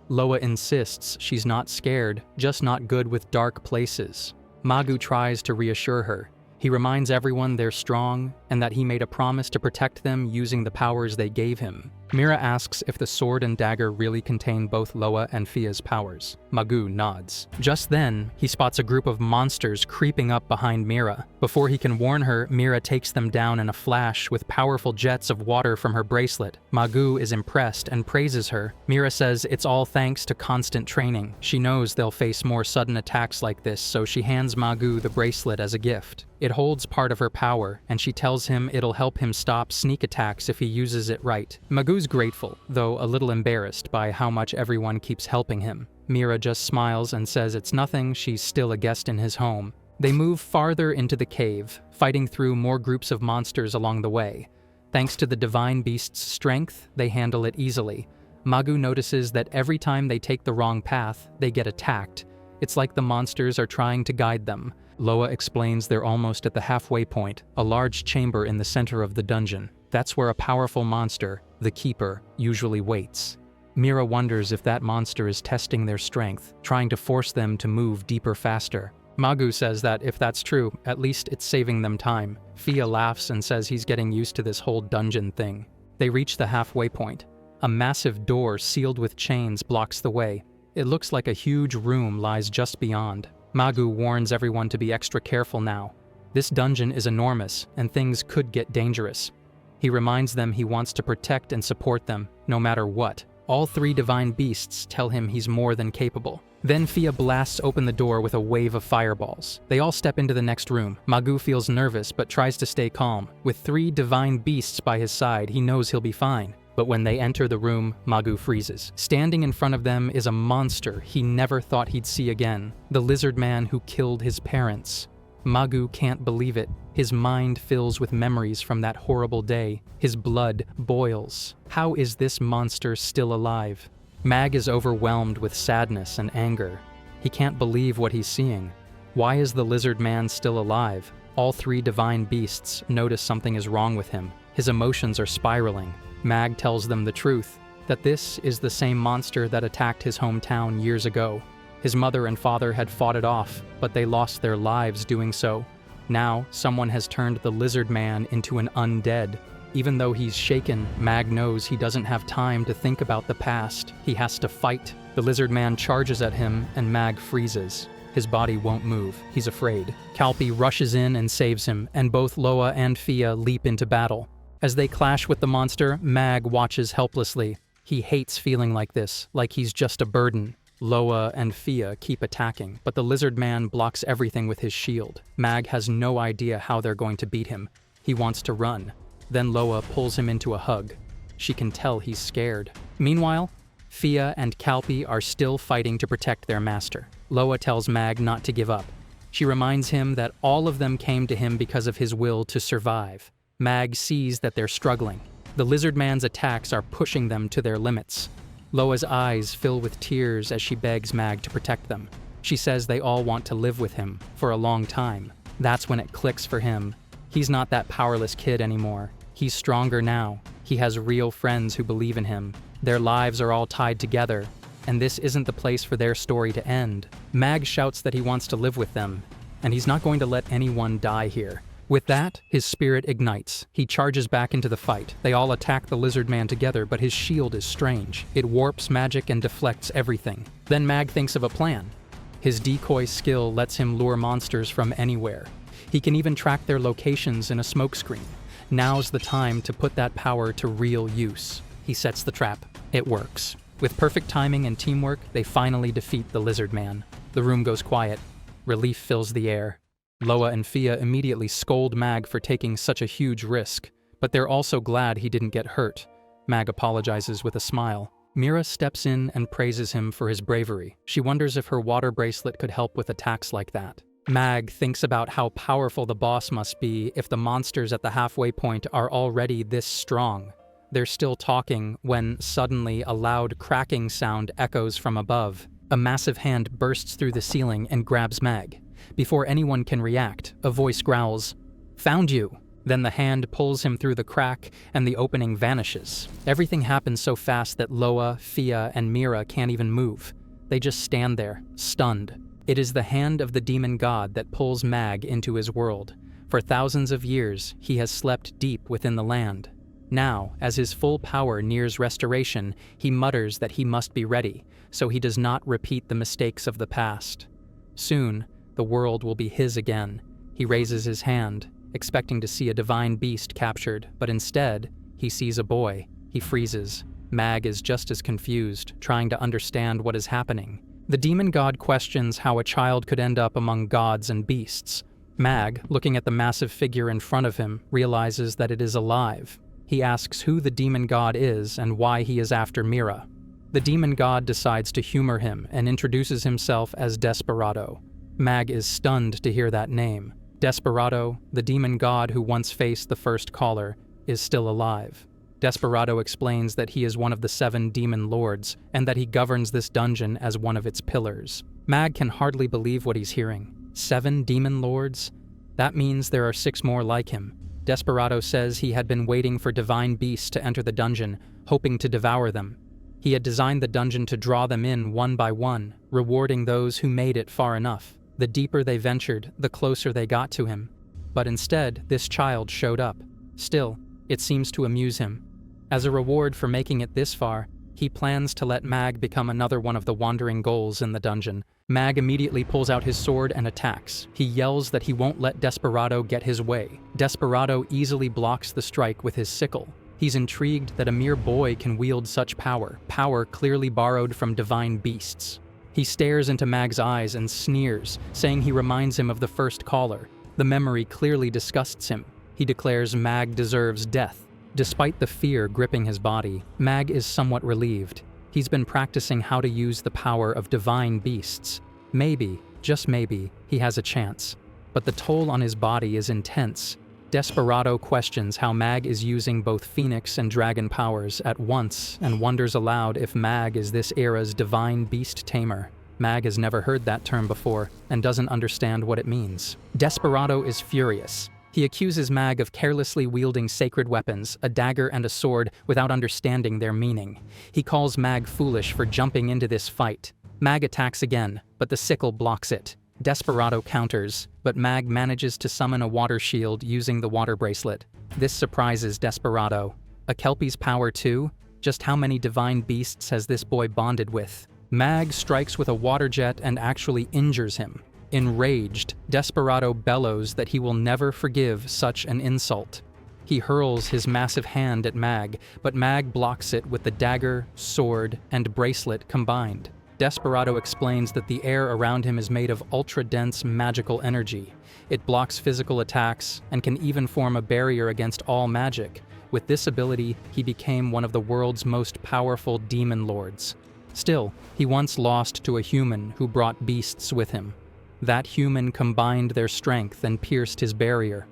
Loa insists she's not scared, just not good with dark places. Magoo tries to reassure her. He reminds everyone they're strong and that he made a promise to protect them using the powers they gave him. Mira asks if the sword and dagger really contain both Loa and Fia's powers. Magu nods. Just then, he spots a group of monsters creeping up behind Mira. Before he can warn her, Mira takes them down in a flash with powerful jets of water from her bracelet. Magu is impressed and praises her. Mira says it's all thanks to constant training. She knows they'll face more sudden attacks like this, so she hands Magu the bracelet as a gift. It holds part of her power, and she tells him it'll help him stop sneak attacks if he uses it right. Magu's grateful, though a little embarrassed by how much everyone keeps helping him. Mira just smiles and says it's nothing, she's still a guest in his home. They move farther into the cave, fighting through more groups of monsters along the way. Thanks to the divine beast's strength, they handle it easily. Magu notices that every time they take the wrong path, they get attacked. It's like the monsters are trying to guide them. Loa explains they're almost at the halfway point, a large chamber in the center of the dungeon. That's where a powerful monster, the Keeper, usually waits. Mira wonders if that monster is testing their strength, trying to force them to move deeper faster. Magu says that if that's true, at least it's saving them time. Fia laughs and says he's getting used to this whole dungeon thing. They reach the halfway point. A massive door sealed with chains blocks the way. It looks like a huge room lies just beyond. Magu warns everyone to be extra careful now. This dungeon is enormous, and things could get dangerous. He reminds them he wants to protect and support them, no matter what. All three divine beasts tell him he's more than capable. Then Fia blasts open the door with a wave of fireballs. They all step into the next room. Magu feels nervous but tries to stay calm. With three divine beasts by his side, he knows he'll be fine. But when they enter the room, Magu freezes. Standing in front of them is a monster he never thought he'd see again, the lizard man who killed his parents. Magu can't believe it. His mind fills with memories from that horrible day. His blood boils. How is this monster still alive? Mag is overwhelmed with sadness and anger. He can't believe what he's seeing. Why is the lizard man still alive? All three divine beasts notice something is wrong with him. His emotions are spiraling. Mag tells them the truth, that this is the same monster that attacked his hometown years ago. His mother and father had fought it off, but they lost their lives doing so. Now, someone has turned the lizard man into an undead. Even though he's shaken, Mag knows he doesn't have time to think about the past. He has to fight. The lizard man charges at him, and Mag freezes. His body won't move. He's afraid. Calpi rushes in and saves him, and both Loa and Fia leap into battle. As they clash with the monster, Mag watches helplessly. He hates feeling like this, like he's just a burden. Loa and Fia keep attacking, but the lizard man blocks everything with his shield. Mag has no idea how they're going to beat him. He wants to run. Then Loa pulls him into a hug. She can tell he's scared. Meanwhile, Fia and Calpi are still fighting to protect their master. Loa tells Mag not to give up. She reminds him that all of them came to him because of his will to survive. Mag sees that they're struggling. The lizard man's attacks are pushing them to their limits. Loa's eyes fill with tears as she begs Mag to protect them. She says they all want to live with him for a long time. That's when it clicks for him. He's not that powerless kid anymore. He's stronger now. He has real friends who believe in him. Their lives are all tied together, and this isn't the place for their story to end. Mag shouts that he wants to live with them, and he's not going to let anyone die here. With that, his spirit ignites. He charges back into the fight. They all attack the lizard man together, but his shield is strange. It warps magic and deflects everything. Then Mag thinks of a plan. His decoy skill lets him lure monsters from anywhere. He can even track their locations in a smokescreen. Now's the time to put that power to real use. He sets the trap. It works. With perfect timing and teamwork, they finally defeat the lizard man. The room goes quiet. Relief fills the air. Loa and Fia immediately scold Mag for taking such a huge risk, but they're also glad he didn't get hurt. Mag apologizes with a smile. Mira steps in and praises him for his bravery. She wonders if her water bracelet could help with attacks like that. Mag thinks about how powerful the boss must be if the monsters at the halfway point are already this strong. They're still talking when suddenly a loud cracking sound echoes from above. A massive hand bursts through the ceiling and grabs Mag. Before anyone can react, a voice growls, "Found you!" Then the hand pulls him through the crack and the opening vanishes. Everything happens so fast that Loa, Fia, and Mira can't even move. They just stand there, stunned. It is the hand of the demon god that pulls Mag into his world. For thousands of years, he has slept deep within the land. Now, as his full power nears restoration, he mutters that he must be ready, so he does not repeat the mistakes of the past. Soon, the world will be his again. He raises his hand, expecting to see a divine beast captured, but instead, he sees a boy. He freezes. Mag is just as confused, trying to understand what is happening. The demon god questions how a child could end up among gods and beasts. Mag, looking at the massive figure in front of him, realizes that it is alive. He asks who the demon god is and why he is after Mira. The demon god decides to humor him and introduces himself as Desperado. Mag is stunned to hear that name. Desperado, the demon god who once faced the first caller, is still alive. Desperado explains that he is one of the 7 demon lords and that he governs this dungeon as one of its pillars. Mag can hardly believe what he's hearing. 7 demon lords? That means there are 6 more like him. Desperado says he had been waiting for divine beasts to enter the dungeon, hoping to devour them. He had designed the dungeon to draw them in one by one, rewarding those who made it far enough. The deeper they ventured, the closer they got to him. But instead, this child showed up. Still, it seems to amuse him. As a reward for making it this far, he plans to let Mag become another one of the wandering ghouls in the dungeon. Mag immediately pulls out his sword and attacks. He yells that he won't let Desperado get his way. Desperado easily blocks the strike with his sickle. He's intrigued that a mere boy can wield such power clearly borrowed from divine beasts. He stares into Mag's eyes and sneers, saying he reminds him of the first caller. The memory clearly disgusts him. He declares Mag deserves death. Despite the fear gripping his body, Mag is somewhat relieved. He's been practicing how to use the power of divine beasts. Maybe, just maybe, he has a chance. But the toll on his body is intense. Desperado questions how Mag is using both Phoenix and Dragon powers at once and wonders aloud if Mag is this era's divine beast tamer. Mag has never heard that term before and doesn't understand what it means. Desperado is furious. He accuses Mag of carelessly wielding sacred weapons, a dagger and a sword, without understanding their meaning. He calls Mag foolish for jumping into this fight. Mag attacks again, but the sickle blocks it. Desperado counters, but Mag manages to summon a water shield using the water bracelet. This surprises Desperado. A Kelpie's power too? Just how many divine beasts has this boy bonded with? Mag strikes with a water jet and actually injures him. Enraged, Desperado bellows that he will never forgive such an insult. He hurls his massive hand at Mag, but Mag blocks it with the dagger, sword, and bracelet combined. Desperado explains that the air around him is made of ultra-dense magical energy. It blocks physical attacks and can even form a barrier against all magic. With this ability, he became one of the world's most powerful demon lords. Still, he once lost to a human who brought beasts with him. That human combined their strength and pierced his barrier.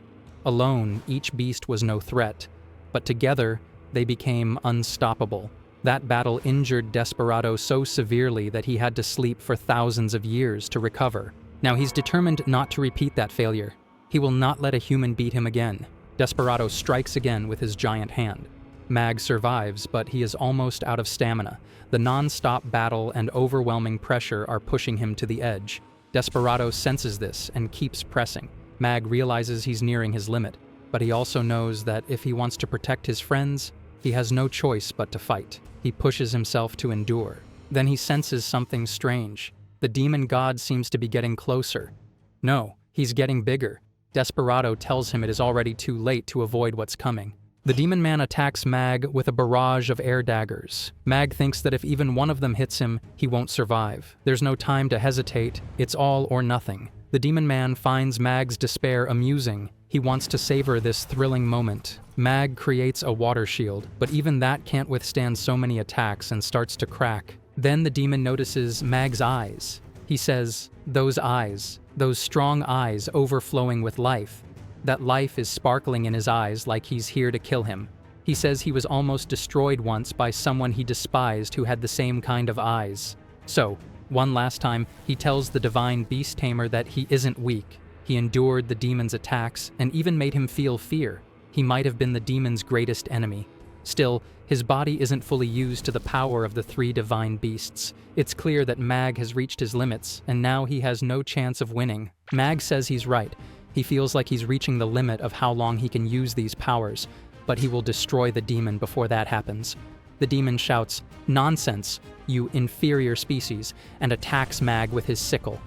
Alone, each beast was no threat, but together, they became unstoppable. That battle injured Desperado so severely that he had to sleep for thousands of years to recover. Now he's determined not to repeat that failure. He will not let a human beat him again. Desperado strikes again with his giant hand. Mag survives, but he is almost out of stamina. The non-stop battle and overwhelming pressure are pushing him to the edge. Desperado senses this and keeps pressing. Mag realizes he's nearing his limit, but he also knows that if he wants to protect his friends, he has no choice but to fight. He pushes himself to endure. Then he senses something strange. The demon god seems to be getting closer. No, he's getting bigger. Desperado tells him it is already too late to avoid what's coming. The demon man attacks Mag with a barrage of air daggers. Mag thinks that if even one of them hits him, he won't survive. There's no time to hesitate. It's all or nothing. The demon man finds Mag's despair amusing. He wants to savor this thrilling moment. Mag creates a water shield, but even that can't withstand so many attacks and starts to crack. Then the demon notices Mag's eyes. He says, "Those eyes, those strong eyes overflowing with life." That life is sparkling in his eyes like he's here to kill him. He says he was almost destroyed once by someone he despised who had the same kind of eyes. So, one last time, he tells the divine beast tamer that he isn't weak. He endured the demon's attacks and even made him feel fear. He might have been the demon's greatest enemy. Still, his body isn't fully used to the power of the 3 divine beasts. It's clear that Mag has reached his limits, and now he has no chance of winning. Mag says he's right. He feels like he's reaching the limit of how long he can use these powers, but he will destroy the demon before that happens. The demon shouts, "Nonsense, you inferior species," and attacks Mag with his sickle.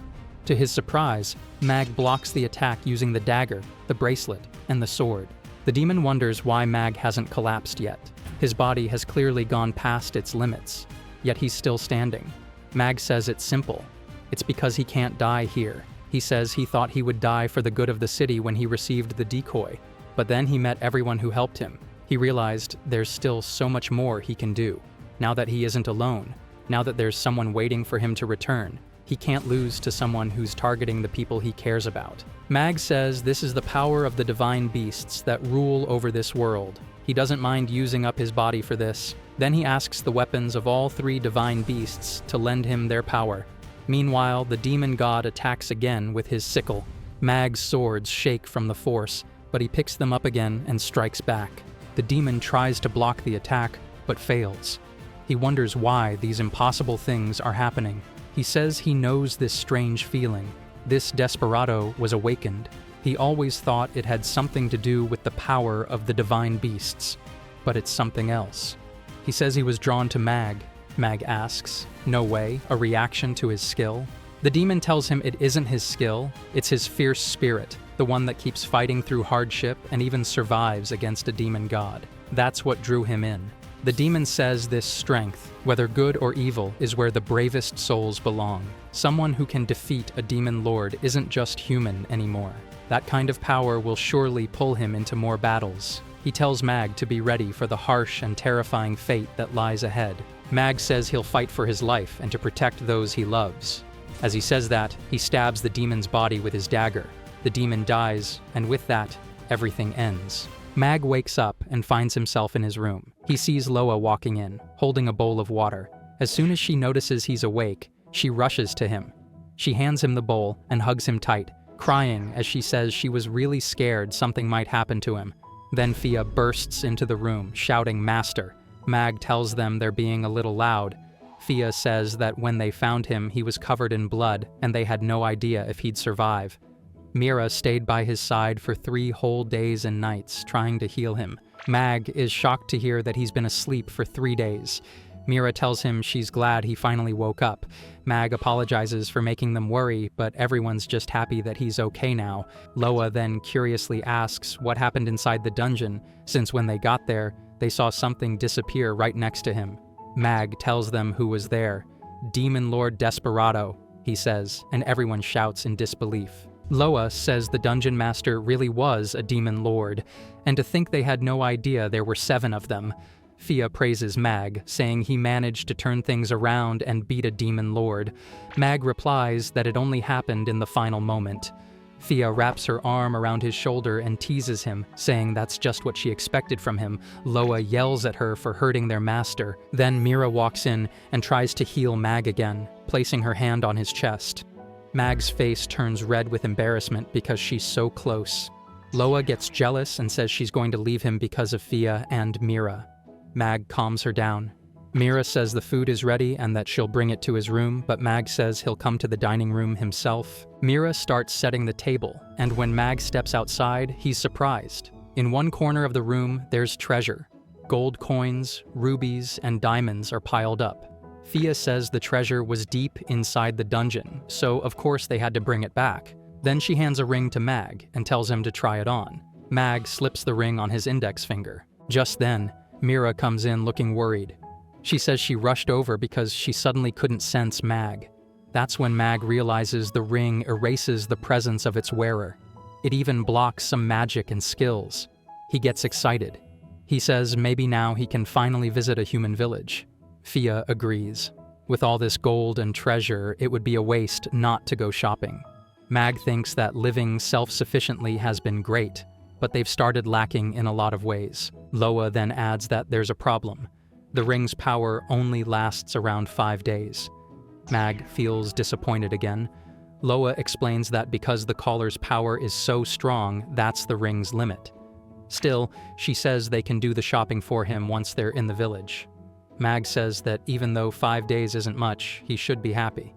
To his surprise, Mag blocks the attack using the dagger, the bracelet, and the sword. The demon wonders why Mag hasn't collapsed yet. His body has clearly gone past its limits, yet he's still standing. Mag says it's simple. It's because he can't die here. He says he thought he would die for the good of the city when he received the decoy, but then he met everyone who helped him. He realized there's still so much more he can do. Now that he isn't alone, now that there's someone waiting for him to return, he can't lose to someone who's targeting the people he cares about. Mag says this is the power of the divine beasts that rule over this world. He doesn't mind using up his body for this. Then he asks the weapons of all 3 divine beasts to lend him their power. Meanwhile, the demon god attacks again with his sickle. Mag's swords shake from the force, but he picks them up again and strikes back. The demon tries to block the attack, but fails. He wonders why these impossible things are happening. He says he knows this strange feeling. This Desperado was awakened. He always thought it had something to do with the power of the divine beasts, but it's something else. He says he was drawn to Mag. Mag asks, "No way, a reaction to his skill?" The demon tells him it isn't his skill, it's his fierce spirit, the one that keeps fighting through hardship and even survives against a demon god. That's what drew him in. The demon says this strength, whether good or evil, is where the bravest souls belong. Someone who can defeat a demon lord isn't just human anymore. That kind of power will surely pull him into more battles. He tells Mag to be ready for the harsh and terrifying fate that lies ahead. Mag says he'll fight for his life and to protect those he loves. As he says that, he stabs the demon's body with his dagger. The demon dies, and with that, everything ends. Mag wakes up and finds himself in his room. He sees Loa walking in, holding a bowl of water. As soon as she notices he's awake, she rushes to him. She hands him the bowl and hugs him tight, crying as she says she was really scared something might happen to him. Then Fia bursts into the room, shouting "Master." Mag tells them they're being a little loud. Fia says that when they found him, he was covered in blood, and they had no idea if he'd survive. Mira stayed by his side for 3 whole days and nights, trying to heal him. Mag is shocked to hear that he's been asleep for 3 days. Mira tells him she's glad he finally woke up. Mag apologizes for making them worry, but everyone's just happy that he's okay now. Loa then curiously asks what happened inside the dungeon, since when they got there, they saw something disappear right next to him. Mag tells them who was there. "Demon Lord Desperado," he says, and everyone shouts in disbelief. Loa says the dungeon master really was a demon lord, and to think they had no idea there were 7 of them. Fia praises Mag, saying he managed to turn things around and beat a demon lord. Mag replies that it only happened in the final moment. Fia wraps her arm around his shoulder and teases him, saying that's just what she expected from him. Loa yells at her for hurting their master. Then Mira walks in and tries to heal Mag again, placing her hand on his chest. Mag's face turns red with embarrassment because she's so close. Loa gets jealous and says she's going to leave him because of Fia and Mira. Mag calms her down. Mira says the food is ready and that she'll bring it to his room, but Mag says he'll come to the dining room himself. Mira starts setting the table, and when Mag steps outside, he's surprised. In one corner of the room, there's treasure. Gold coins, rubies, and diamonds are piled up. Fia says the treasure was deep inside the dungeon, so of course they had to bring it back. Then she hands a ring to Mag and tells him to try it on. Mag slips the ring on his index finger. Just then, Mira comes in looking worried. She says she rushed over because she suddenly couldn't sense Mag. That's when Mag realizes the ring erases the presence of its wearer. It even blocks some magic and skills. He gets excited. He says maybe now he can finally visit a human village. Fia agrees. With all this gold and treasure, it would be a waste not to go shopping. Mag thinks that living self-sufficiently has been great, but they've started lacking in a lot of ways. Loa then adds that there's a problem. The ring's power only lasts around 5 days. Mag feels disappointed again. Loa explains that because the caller's power is so strong, that's the ring's limit. Still, she says they can do the shopping for him once they're in the village. Mag says that even though 5 days isn't much, he should be happy.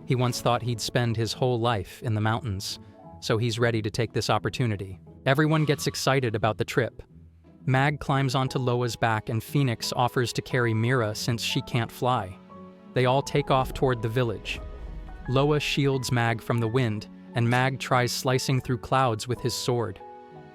He once thought he'd spend his whole life in the mountains, so he's ready to take this opportunity. Everyone gets excited about the trip. Mag climbs onto Loa's back and Phoenix offers to carry Mira since she can't fly. They all take off toward the village. Loa shields Mag from the wind, and Mag tries slicing through clouds with his sword.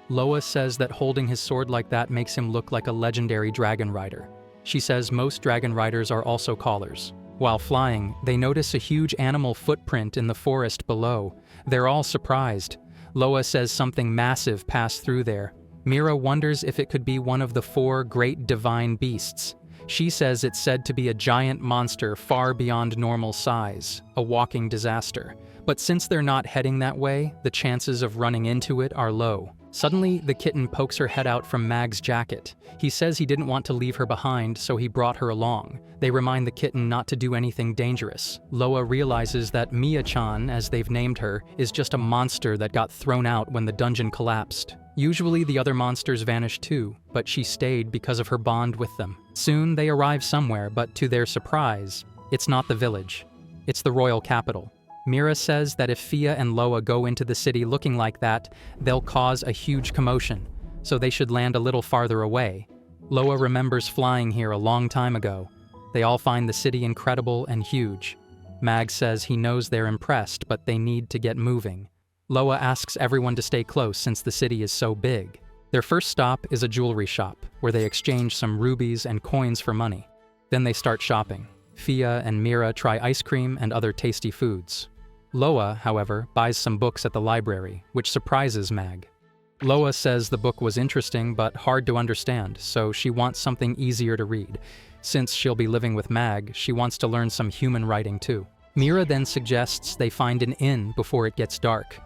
Loa says that holding his sword like that makes him look like a legendary dragon rider. She says most dragon riders are also callers. While flying, they notice a huge animal footprint in the forest below. They're all surprised. Loa says something massive passed through there. Mira wonders if it could be one of the 4 great divine beasts. She says it's said to be a giant monster far beyond normal size, a walking disaster. But since they're not heading that way, the chances of running into it are low. Suddenly, the kitten pokes her head out from Mag's jacket. He says he didn't want to leave her behind, so he brought her along. They remind the kitten not to do anything dangerous. Loa realizes that Mia-chan, as they've named her, is just a monster that got thrown out when the dungeon collapsed. Usually the other monsters vanish too, but she stayed because of her bond with them. Soon they arrive somewhere, but to their surprise, it's not the village. It's the royal capital. Mira says that if Fia and Loa go into the city looking like that, they'll cause a huge commotion, so they should land a little farther away. Loa remembers flying here a long time ago. They all find the city incredible and huge. Mag says he knows they're impressed, but they need to get moving. Loa asks everyone to stay close since the city is so big. Their first stop is a jewelry shop, where they exchange some rubies and coins for money. Then they start shopping. Fia and Mira try ice cream and other tasty foods. Loa, however, buys some books at the library, which surprises Mag. Loa says the book was interesting but hard to understand, so she wants something easier to read. Since she'll be living with Mag, she wants to learn some human writing too. Mira then suggests they find an inn before it gets dark.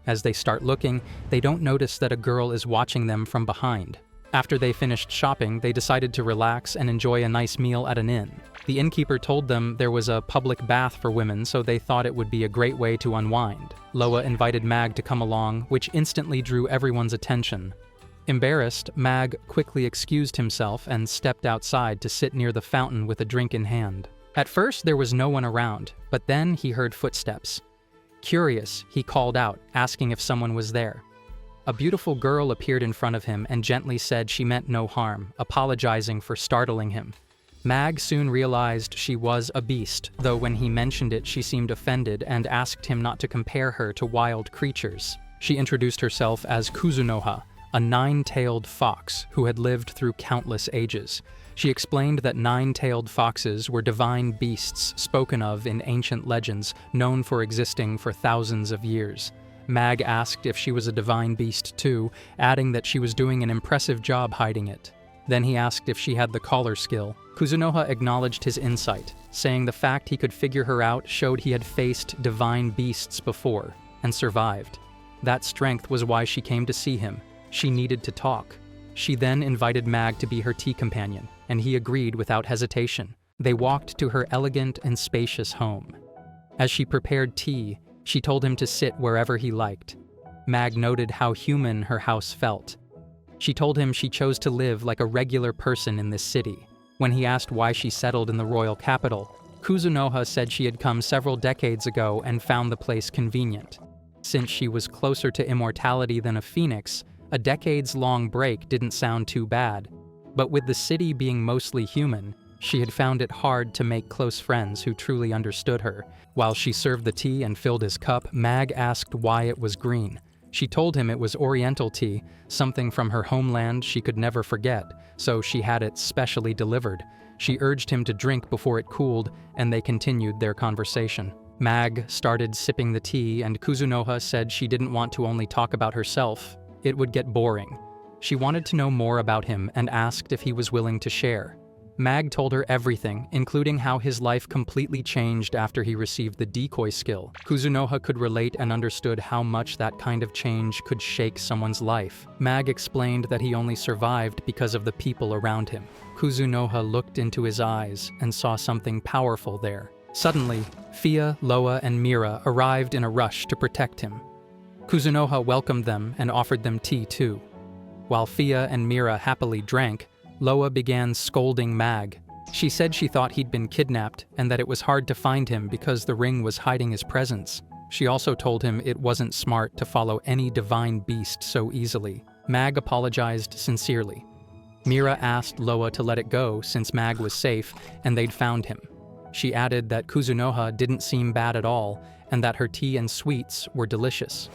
As they start looking, they don't notice that a girl is watching them from behind. After they finished shopping, they decided to relax and enjoy a nice meal at an inn. The innkeeper told them there was a public bath for women, so they thought it would be a great way to unwind. Loa invited Mag to come along, which instantly drew everyone's attention. Embarrassed, Mag quickly excused himself and stepped outside to sit near the fountain with a drink in hand. At first, there was no one around, but then he heard footsteps. Curious, he called out, asking if someone was there. A beautiful girl appeared in front of him and gently said she meant no harm, apologizing for startling him. Mag soon realized she was a beast, though when he mentioned it she seemed offended and asked him not to compare her to wild creatures. She introduced herself as Kuzunoha, a 9-tailed fox who had lived through countless ages. She explained that 9-tailed foxes were divine beasts spoken of in ancient legends, known for existing for thousands of years. Mag asked if she was a divine beast too, adding that she was doing an impressive job hiding it. Then he asked if she had the caller skill. Kuzunoha acknowledged his insight, saying the fact he could figure her out showed he had faced divine beasts before, and survived. That strength was why she came to see him. She needed to talk. She then invited Mag to be her tea companion, and he agreed without hesitation. They walked to her elegant and spacious home. As she prepared tea, she told him to sit wherever he liked. Mag noted how human her house felt. She told him she chose to live like a regular person in this city. When he asked why she settled in the royal capital, Kuzunoha said she had come several decades ago and found the place convenient. Since she was closer to immortality than a phoenix, a decades-long break didn't sound too bad. But with the city being mostly human, she had found it hard to make close friends who truly understood her. While she served the tea and filled his cup, Mag asked why it was green. She told him it was Oriental tea, something from her homeland she could never forget, so she had it specially delivered. She urged him to drink before it cooled, and they continued their conversation. Mag started sipping the tea, and Kuzunoha said she didn't want to only talk about herself. It would get boring. She wanted to know more about him and asked if he was willing to share. Mag told her everything, including how his life completely changed after he received the decoy skill. Kuzunoha could relate and understood how much that kind of change could shake someone's life. Mag explained that he only survived because of the people around him. Kuzunoha looked into his eyes and saw something powerful there. Suddenly, Fia, Loa, and Mira arrived in a rush to protect him. Kuzunoha welcomed them and offered them tea too. While Fia and Mira happily drank, Loa began scolding Mag. She said she thought he'd been kidnapped and that it was hard to find him because the ring was hiding his presence. She also told him it wasn't smart to follow any divine beast so easily. Mag apologized sincerely. Mira asked Loa to let it go since Mag was safe and they'd found him. She added that Kuzunoha didn't seem bad at all and that her tea and sweets were delicious.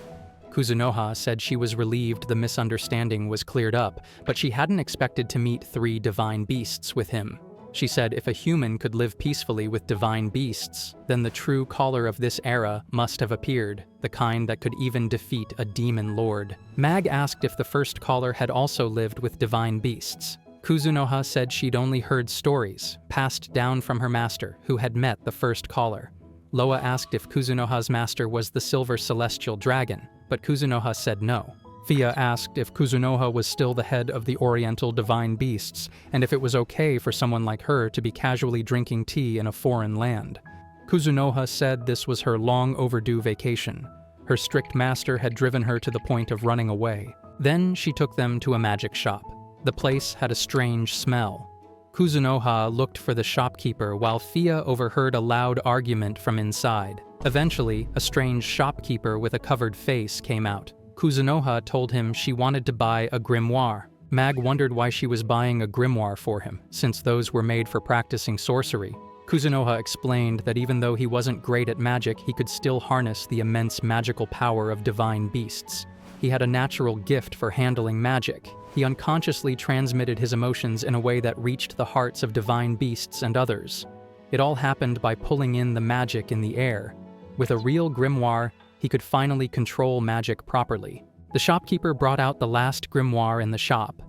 Kuzunoha said she was relieved the misunderstanding was cleared up, but she hadn't expected to meet 3 divine beasts with him. She said if a human could live peacefully with divine beasts, then the true caller of this era must have appeared, the kind that could even defeat a demon lord. Mag asked if the first caller had also lived with divine beasts. Kuzunoha said she'd only heard stories, passed down from her master, who had met the first caller. Loa asked if Kuzunoha's master was the silver celestial dragon, but Kuzunoha said no. Fia asked if Kuzunoha was still the head of the Oriental Divine Beasts, and if it was okay for someone like her to be casually drinking tea in a foreign land. Kuzunoha said this was her long overdue vacation. Her strict master had driven her to the point of running away. Then she took them to a magic shop. The place had a strange smell. Kuzunoha looked for the shopkeeper while Fia overheard a loud argument from inside. Eventually, a strange shopkeeper with a covered face came out. Kuzunoha told him she wanted to buy a grimoire. Mag wondered why she was buying a grimoire for him, since those were made for practicing sorcery. Kuzunoha explained that even though he wasn't great at magic, he could still harness the immense magical power of divine beasts. He had a natural gift for handling magic. He unconsciously transmitted his emotions in a way that reached the hearts of divine beasts and others. It all happened by pulling in the magic in the air. With a real grimoire, he could finally control magic properly. The shopkeeper brought out the last grimoire in the shop.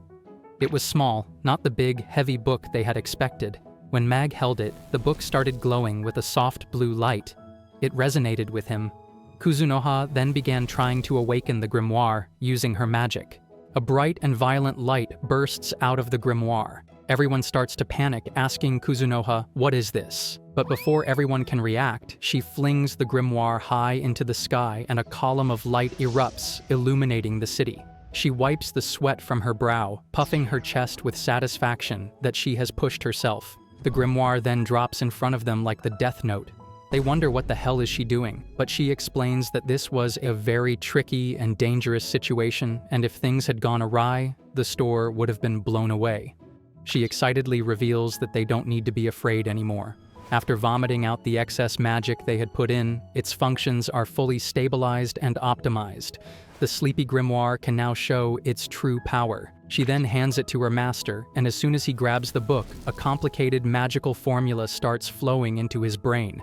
It was small, not the big, heavy book they had expected. When Mag held it, the book started glowing with a soft blue light. It resonated with him. Kuzunoha then began trying to awaken the grimoire using her magic. A bright and violent light bursts out of the grimoire. Everyone starts to panic, asking Kuzunoha, "What is this?" But before everyone can react, she flings the grimoire high into the sky and a column of light erupts, illuminating the city. She wipes the sweat from her brow, puffing her chest with satisfaction that she has pushed herself. The grimoire then drops in front of them like the death note. They wonder what the hell is she doing, but she explains that this was a very tricky and dangerous situation, and if things had gone awry, the store would have been blown away. She excitedly reveals that they don't need to be afraid anymore. After vomiting out the excess magic they had put in, its functions are fully stabilized and optimized. The sleepy grimoire can now show its true power. She then hands it to her master, and as soon as he grabs the book, a complicated magical formula starts flowing into his brain.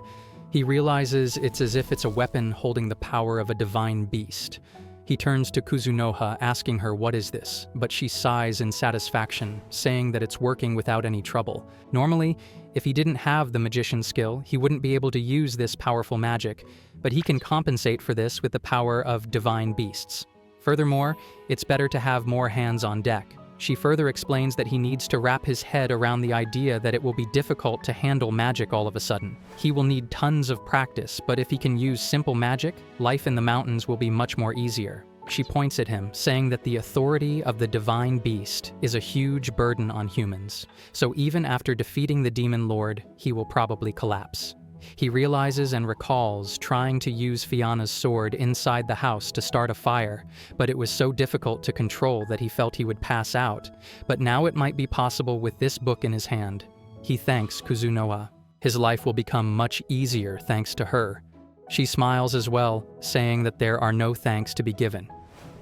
He realizes it's as if it's a weapon holding the power of a divine beast. He turns to Kuzunoha, asking her what is this, but she sighs in satisfaction, saying that it's working without any trouble. Normally, if he didn't have the magician skill, he wouldn't be able to use this powerful magic, but he can compensate for this with the power of divine beasts. Furthermore, it's better to have more hands on deck. She further explains that he needs to wrap his head around the idea that it will be difficult to handle magic all of a sudden. He will need tons of practice, but if he can use simple magic, life in the mountains will be much more easier. She points at him, saying that the authority of the divine beast is a huge burden on humans. So even after defeating the demon lord, he will probably collapse. He realizes and recalls trying to use Fianna's sword inside the house to start a fire, but it was so difficult to control that he felt he would pass out. But now it might be possible with this book in his hand. He thanks Kuzunoha. His life will become much easier thanks to her. She smiles as well, saying that there are no thanks to be given.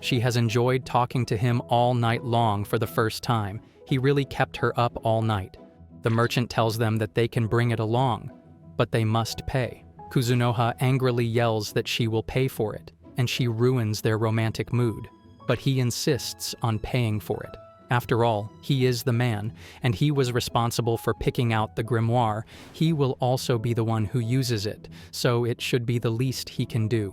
She has enjoyed talking to him all night long for the first time. He really kept her up all night. The merchant tells them that they can bring it along, but they must pay. Kuzunoha angrily yells that she will pay for it, and she ruins their romantic mood. But he insists on paying for it. After all, he is the man, and he was responsible for picking out the grimoire. He will also be the one who uses it, so it should be the least he can do.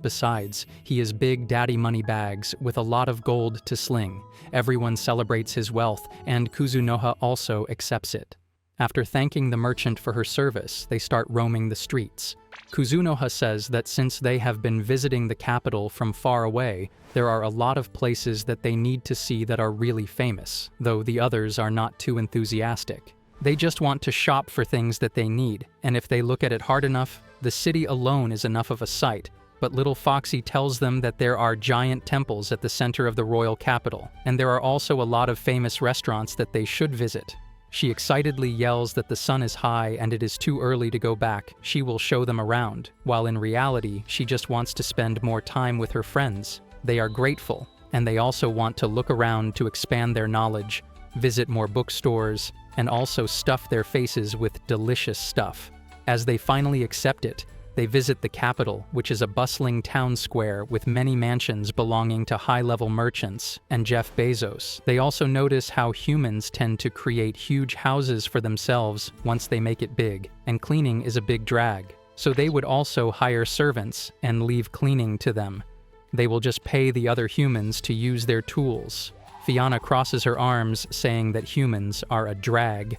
Besides, he is Big Daddy Moneybags with a lot of gold to sling. Everyone celebrates his wealth, and Kuzunoha also accepts it. After thanking the merchant for her service, they start roaming the streets. Kuzunoha says that since they have been visiting the capital from far away, there are a lot of places that they need to see that are really famous, though the others are not too enthusiastic. They just want to shop for things that they need, and if they look at it hard enough, the city alone is enough of a sight. but little Foxy tells them that there are giant temples at the center of the royal capital, and there are also a lot of famous restaurants that they should visit. She excitedly yells that the sun is high and it is too early to go back. She will show them around, while in reality, she just wants to spend more time with her friends. They are grateful, and they also want to look around to expand their knowledge, visit more bookstores, and also stuff their faces with delicious stuff. As they finally accept it, they visit the capital, which is a bustling town square with many mansions belonging to high-level merchants and Jeff Bezos. They also notice how humans tend to create huge houses for themselves once they make it big, and cleaning is a big drag. So they would also hire servants and leave cleaning to them. They will just pay the other humans to use their tools. Fiona crosses her arms, saying that humans are a drag.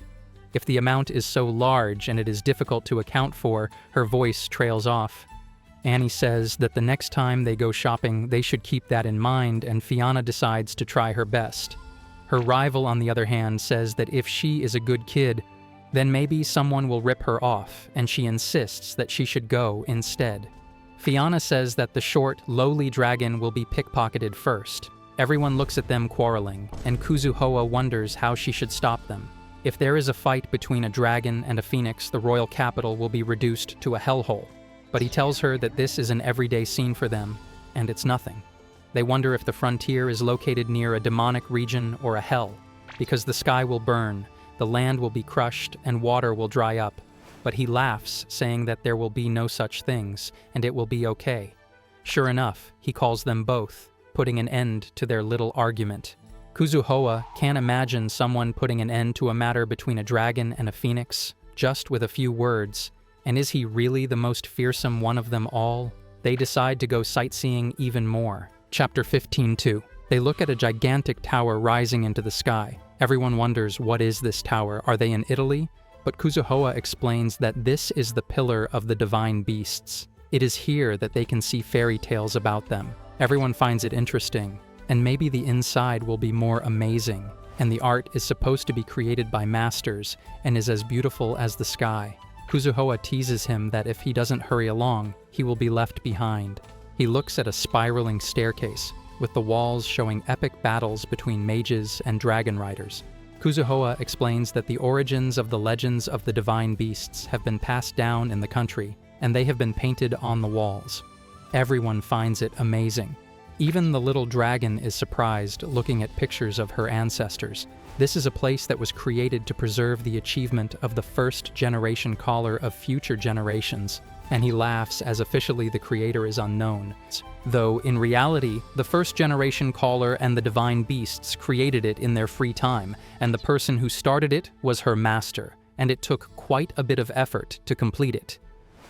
If the amount is so large and it is difficult to account for, her voice trails off. Annie says that the next time they go shopping, they should keep that in mind, and Fiona decides to try her best. Her rival, on the other hand, says that if she is a good kid, then maybe someone will rip her off, and she insists that she should go instead. Fiona says that the short, lowly dragon will be pickpocketed first. Everyone looks at them quarreling, and Kuzunoha wonders how she should stop them. If there is a fight between a dragon and a phoenix, the royal capital will be reduced to a hellhole. But he tells her that this is an everyday scene for them, and it's nothing. They wonder if the frontier is located near a demonic region or a hell, because the sky will burn, the land will be crushed, and water will dry up. But he laughs, saying that there will be no such things, and it will be okay. Sure enough, he calls them both, putting an end to their little argument. Kuzunoha can't imagine someone putting an end to a matter between a dragon and a phoenix, just with a few words. And is he really the most fearsome one of them all? They decide to go sightseeing even more. Chapter 15:2. They look at a gigantic tower rising into the sky. Everyone wonders, what is this tower? Are they in Italy? But Kuzunoha explains that this is the pillar of the divine beasts. It is here that they can see fairy tales about them. Everyone finds it interesting. And maybe the inside will be more amazing, and the art is supposed to be created by masters and is as beautiful as the sky. Kuzunoha teases him that if he doesn't hurry along, he will be left behind. He looks at a spiraling staircase, with the walls showing epic battles between mages and dragon riders. Kuzunoha explains that the origins of the legends of the divine beasts have been passed down in the country, and they have been painted on the walls. Everyone finds it amazing. Even the little dragon is surprised looking at pictures of her ancestors. This is a place that was created to preserve the achievement of the first-generation caller of future generations, and he laughs as officially the creator is unknown. Though, in reality, the first-generation caller and the divine beasts created it in their free time, and the person who started it was her master, and it took quite a bit of effort to complete it.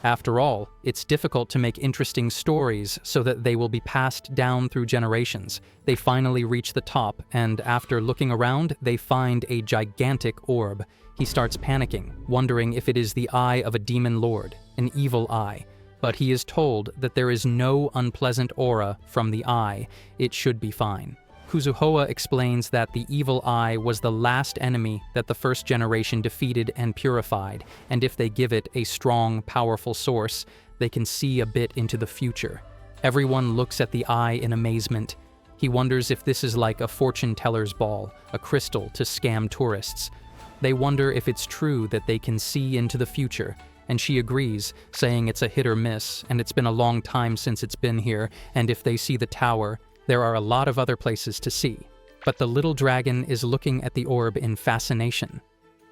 After all, it's difficult to make interesting stories so that they will be passed down through generations. They finally reach the top, and after looking around, they find a gigantic orb. He starts panicking, wondering if it is the eye of a demon lord, an evil eye. But he is told that there is no unpleasant aura from the eye. It should be fine. Kuzunoha explains that the evil eye was the last enemy that the first generation defeated and purified, and if they give it a strong, powerful source, they can see a bit into the future. Everyone looks at the eye in amazement. He wonders if this is like a fortune teller's ball, a crystal to scam tourists. They wonder if it's true that they can see into the future, and she agrees, saying it's a hit or miss, and it's been a long time since it's been here, and if they see the tower, there are a lot of other places to see. But the little dragon is looking at the orb in fascination.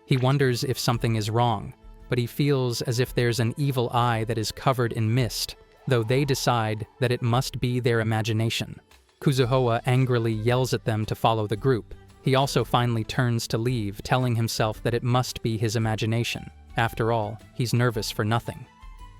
He wonders if something is wrong, but he feels as if there's an evil eye that is covered in mist, though they decide that it must be their imagination. Kuzunoha angrily yells at them to follow the group. He also finally turns to leave, telling himself that it must be his imagination. After all, he's nervous for nothing.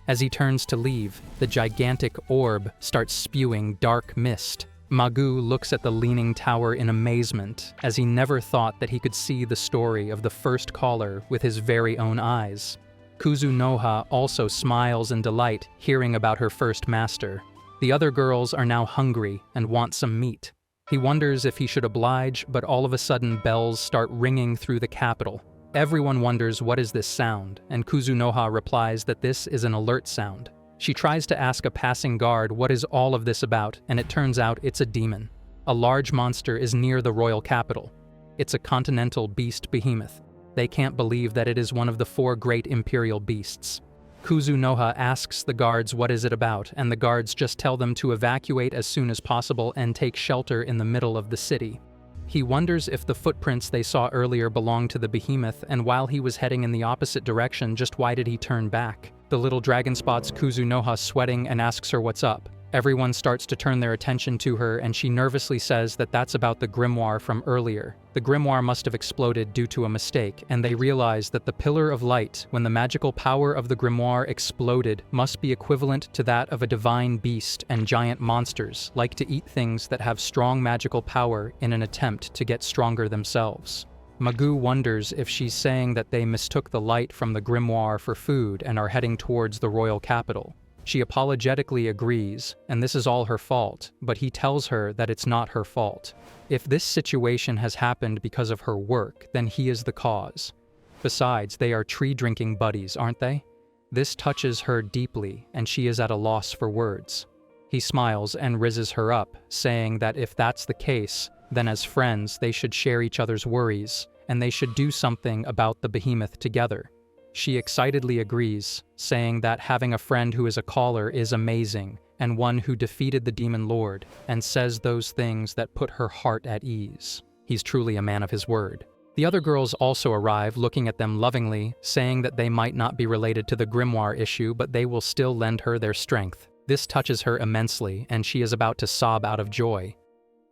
As he turns to leave, the gigantic orb starts spewing dark mist. Magoo looks at the leaning tower in amazement, as he never thought that he could see the story of the first caller with his very own eyes. Kuzunoha also smiles in delight, hearing about her first master. The other girls are now hungry and want some meat. He wonders if he should oblige, but all of a sudden bells start ringing through the capital. Everyone wonders what is this sound, and Kuzunoha replies that this is an alert sound. She tries to ask a passing guard what is all of this about, and it turns out it's a demon. A large monster is near the royal capital. It's a continental beast behemoth. They can't believe that it is one of the 4 great imperial beasts. Kuzunoha asks the guards what is it about, and the guards just tell them to evacuate as soon as possible and take shelter in the middle of the city. He wonders if the footprints they saw earlier belonged to the behemoth, and while he was heading in the opposite direction, just why did he turn back? The little dragon spots Kuzunoha sweating and asks her what's up. Everyone starts to turn their attention to her, and she nervously says that that's about the grimoire from earlier. The grimoire must have exploded due to a mistake, and they realize that the pillar of light, when the magical power of the grimoire exploded, must be equivalent to that of a divine beast, and giant monsters like to eat things that have strong magical power in an attempt to get stronger themselves. Magoo wonders if she's saying that they mistook the light from the grimoire for food and are heading towards the royal capital. She apologetically agrees, and this is all her fault, but he tells her that it's not her fault. If this situation has happened because of her work, then he is the cause. Besides, they are tree-drinking buddies, aren't they? This touches her deeply, and she is at a loss for words. He smiles and rizzes her up, saying that if that's the case, then as friends they should share each other's worries, and they should do something about the behemoth together. She excitedly agrees, saying that having a friend who is a caller is amazing, and one who defeated the demon lord, and says those things that put her heart at ease. He's truly a man of his word. The other girls also arrive, looking at them lovingly, saying that they might not be related to the grimoire issue, but they will still lend her their strength. This touches her immensely, and she is about to sob out of joy.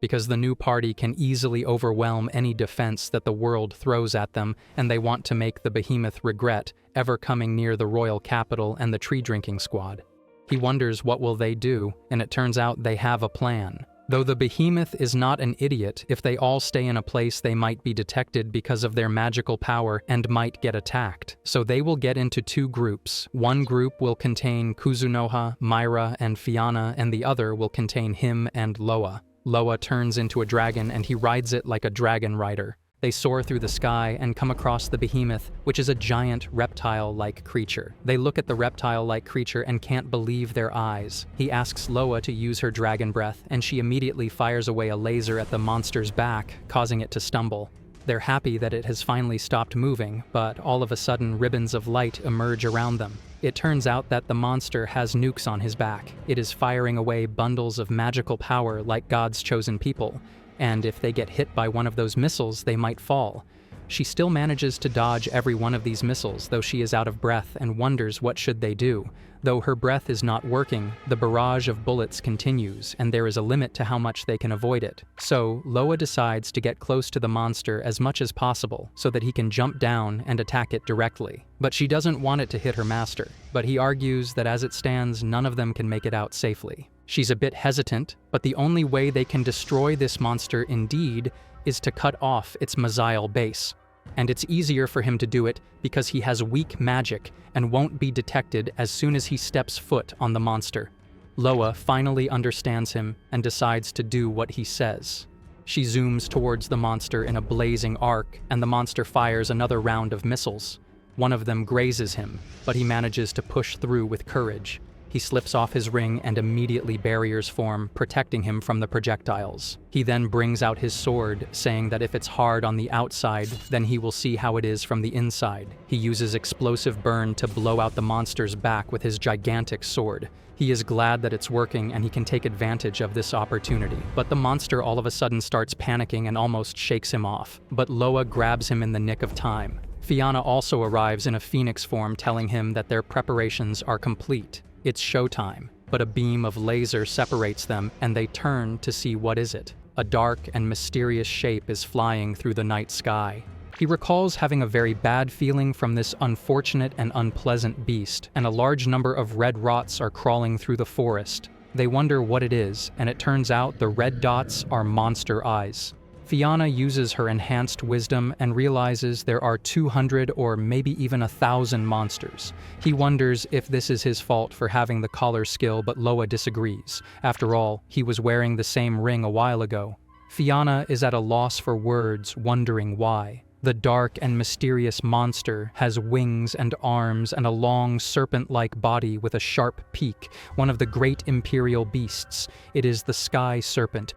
Because the new party can easily overwhelm any defense that the world throws at them, and they want to make the behemoth regret ever coming near the royal capital and the tree-drinking squad. He wonders what will they do, and it turns out they have a plan. Though the behemoth is not an idiot, if they all stay in a place they might be detected because of their magical power and might get attacked. So they will get into 2 groups. One group will contain Kuzunoha, Mayera, and Fianna, and the other will contain him and Loa. Loa turns into a dragon and he rides it like a dragon rider. They soar through the sky and come across the behemoth, which is a giant reptile-like creature. They look at the reptile-like creature and can't believe their eyes. He asks Loa to use her dragon breath, and she immediately fires away a laser at the monster's back, causing it to stumble. They're happy that it has finally stopped moving, but all of a sudden ribbons of light emerge around them. It turns out that the monster has nukes on his back. It is firing away bundles of magical power like God's chosen people, and if they get hit by one of those missiles, they might fall. She still manages to dodge every one of these missiles, though she is out of breath and wonders what should they do. Though her breath is not working, the barrage of bullets continues, and there is a limit to how much they can avoid it. So, Loa decides to get close to the monster as much as possible, so that he can jump down and attack it directly. But she doesn't want it to hit her master, but he argues that as it stands, none of them can make it out safely. She's a bit hesitant, but the only way they can destroy this monster indeed is to cut off its missile base. And it's easier for him to do it because he has weak magic and won't be detected as soon as he steps foot on the monster. Loa finally understands him and decides to do what he says. She zooms towards the monster in a blazing arc, and the monster fires another round of missiles. One of them grazes him, but he manages to push through with courage. He slips off his ring and immediately barriers form, protecting him from the projectiles. He then brings out his sword, saying that if it's hard on the outside, then he will see how it is from the inside. He uses explosive burn to blow out the monster's back with his gigantic sword. He is glad that it's working and he can take advantage of this opportunity. But the monster all of a sudden starts panicking and almost shakes him off. But Loa grabs him in the nick of time. Fianna also arrives in a phoenix form, telling him that their preparations are complete. It's showtime, but a beam of laser separates them and they turn to see what is it. A dark and mysterious shape is flying through the night sky. He recalls having a very bad feeling from this unfortunate and unpleasant beast, and a large number of red rots are crawling through the forest. They wonder what it is, and it turns out the red dots are monster eyes. Fianna uses her enhanced wisdom and realizes there are 200 or maybe even 1,000 monsters. He wonders if this is his fault for having the collar skill, but Loa disagrees. After all, he was wearing the same ring a while ago. Fianna is at a loss for words, wondering why. The dark and mysterious monster has wings and arms and a long serpent-like body with a sharp peak, one of the great imperial beasts. It is the Sky Serpent.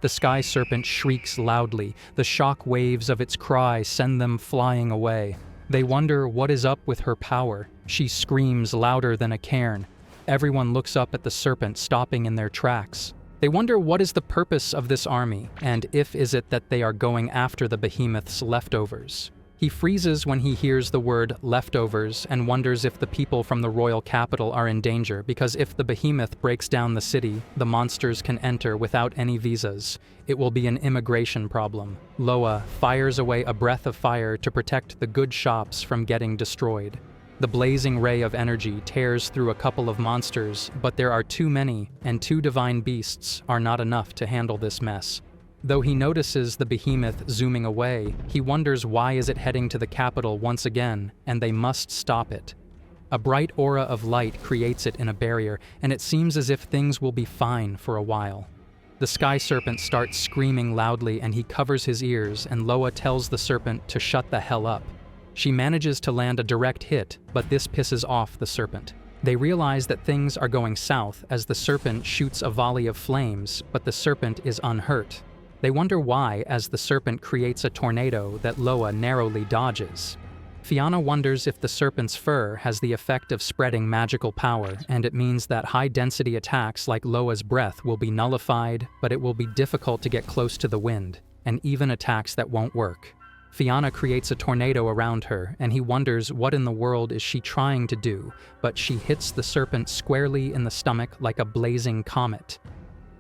The Sky Serpent shrieks loudly. The shock waves of its cry send them flying away. They wonder what is up with her power. She screams louder than a cairn. Everyone looks up at the serpent, stopping in their tracks. They wonder what is the purpose of this army, and if is it that they are going after the behemoth's leftovers. He freezes when he hears the word leftovers and wonders if the people from the royal capital are in danger, because if the behemoth breaks down the city, the monsters can enter without any visas. It will be an immigration problem. Loa fires away a breath of fire to protect the good shops from getting destroyed. The blazing ray of energy tears through a couple of monsters, but there are too many, and 2 divine beasts are not enough to handle this mess. Though he notices the behemoth zooming away, he wonders why is it heading to the capital once again, and they must stop it. A bright aura of light creates it in a barrier, and it seems as if things will be fine for a while. The Sky Serpent starts screaming loudly and he covers his ears, and Loa tells the serpent to shut the hell up. She manages to land a direct hit, but this pisses off the serpent. They realize that things are going south as the serpent shoots a volley of flames, but the serpent is unhurt. They wonder why as the serpent creates a tornado that Loa narrowly dodges. Fiona wonders if the serpent's fur has the effect of spreading magical power, and it means that high-density attacks like Loa's breath will be nullified, but it will be difficult to get close to the wind, and even attacks that won't work. Fiona creates a tornado around her, and he wonders what in the world is she trying to do, but she hits the serpent squarely in the stomach like a blazing comet.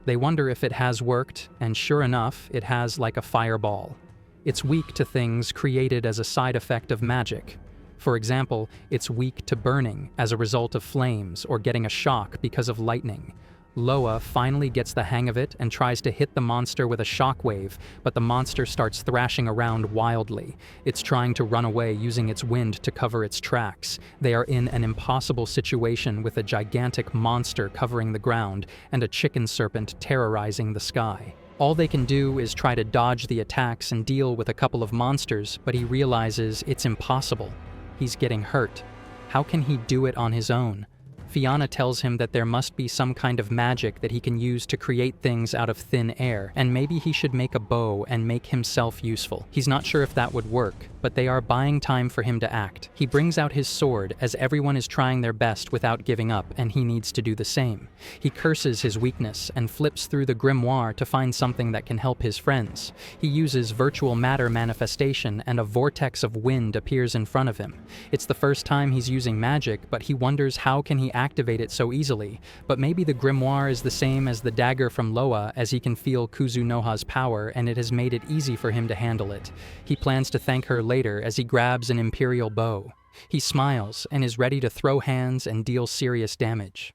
They wonder if it has worked, and sure enough, it has like a fireball. It's weak to things created as a side effect of magic. For example, it's weak to burning as a result of flames or getting a shock because of lightning. Loa finally gets the hang of it and tries to hit the monster with a shockwave, but the monster starts thrashing around wildly. It's trying to run away using its wind to cover its tracks. They are in an impossible situation with a gigantic monster covering the ground and a chicken serpent terrorizing the sky. All they can do is try to dodge the attacks and deal with a couple of monsters, but he realizes it's impossible. He's getting hurt. How can he do it on his own? Fiona tells him that there must be some kind of magic that he can use to create things out of thin air, and maybe he should make a bow and make himself useful. He's not sure if that would work, but they are buying time for him to act. He brings out his sword as everyone is trying their best without giving up, and he needs to do the same. He curses his weakness and flips through the grimoire to find something that can help his friends. He uses virtual matter manifestation, and a vortex of wind appears in front of him. It's the first time he's using magic, but he wonders how can he activate it so easily. But maybe the grimoire is the same as the dagger from Loa, as he can feel Kuzunoha's power, and it has made it easy for him to handle it. He plans to thank her later as he grabs an imperial bow. He smiles and is ready to throw hands and deal serious damage.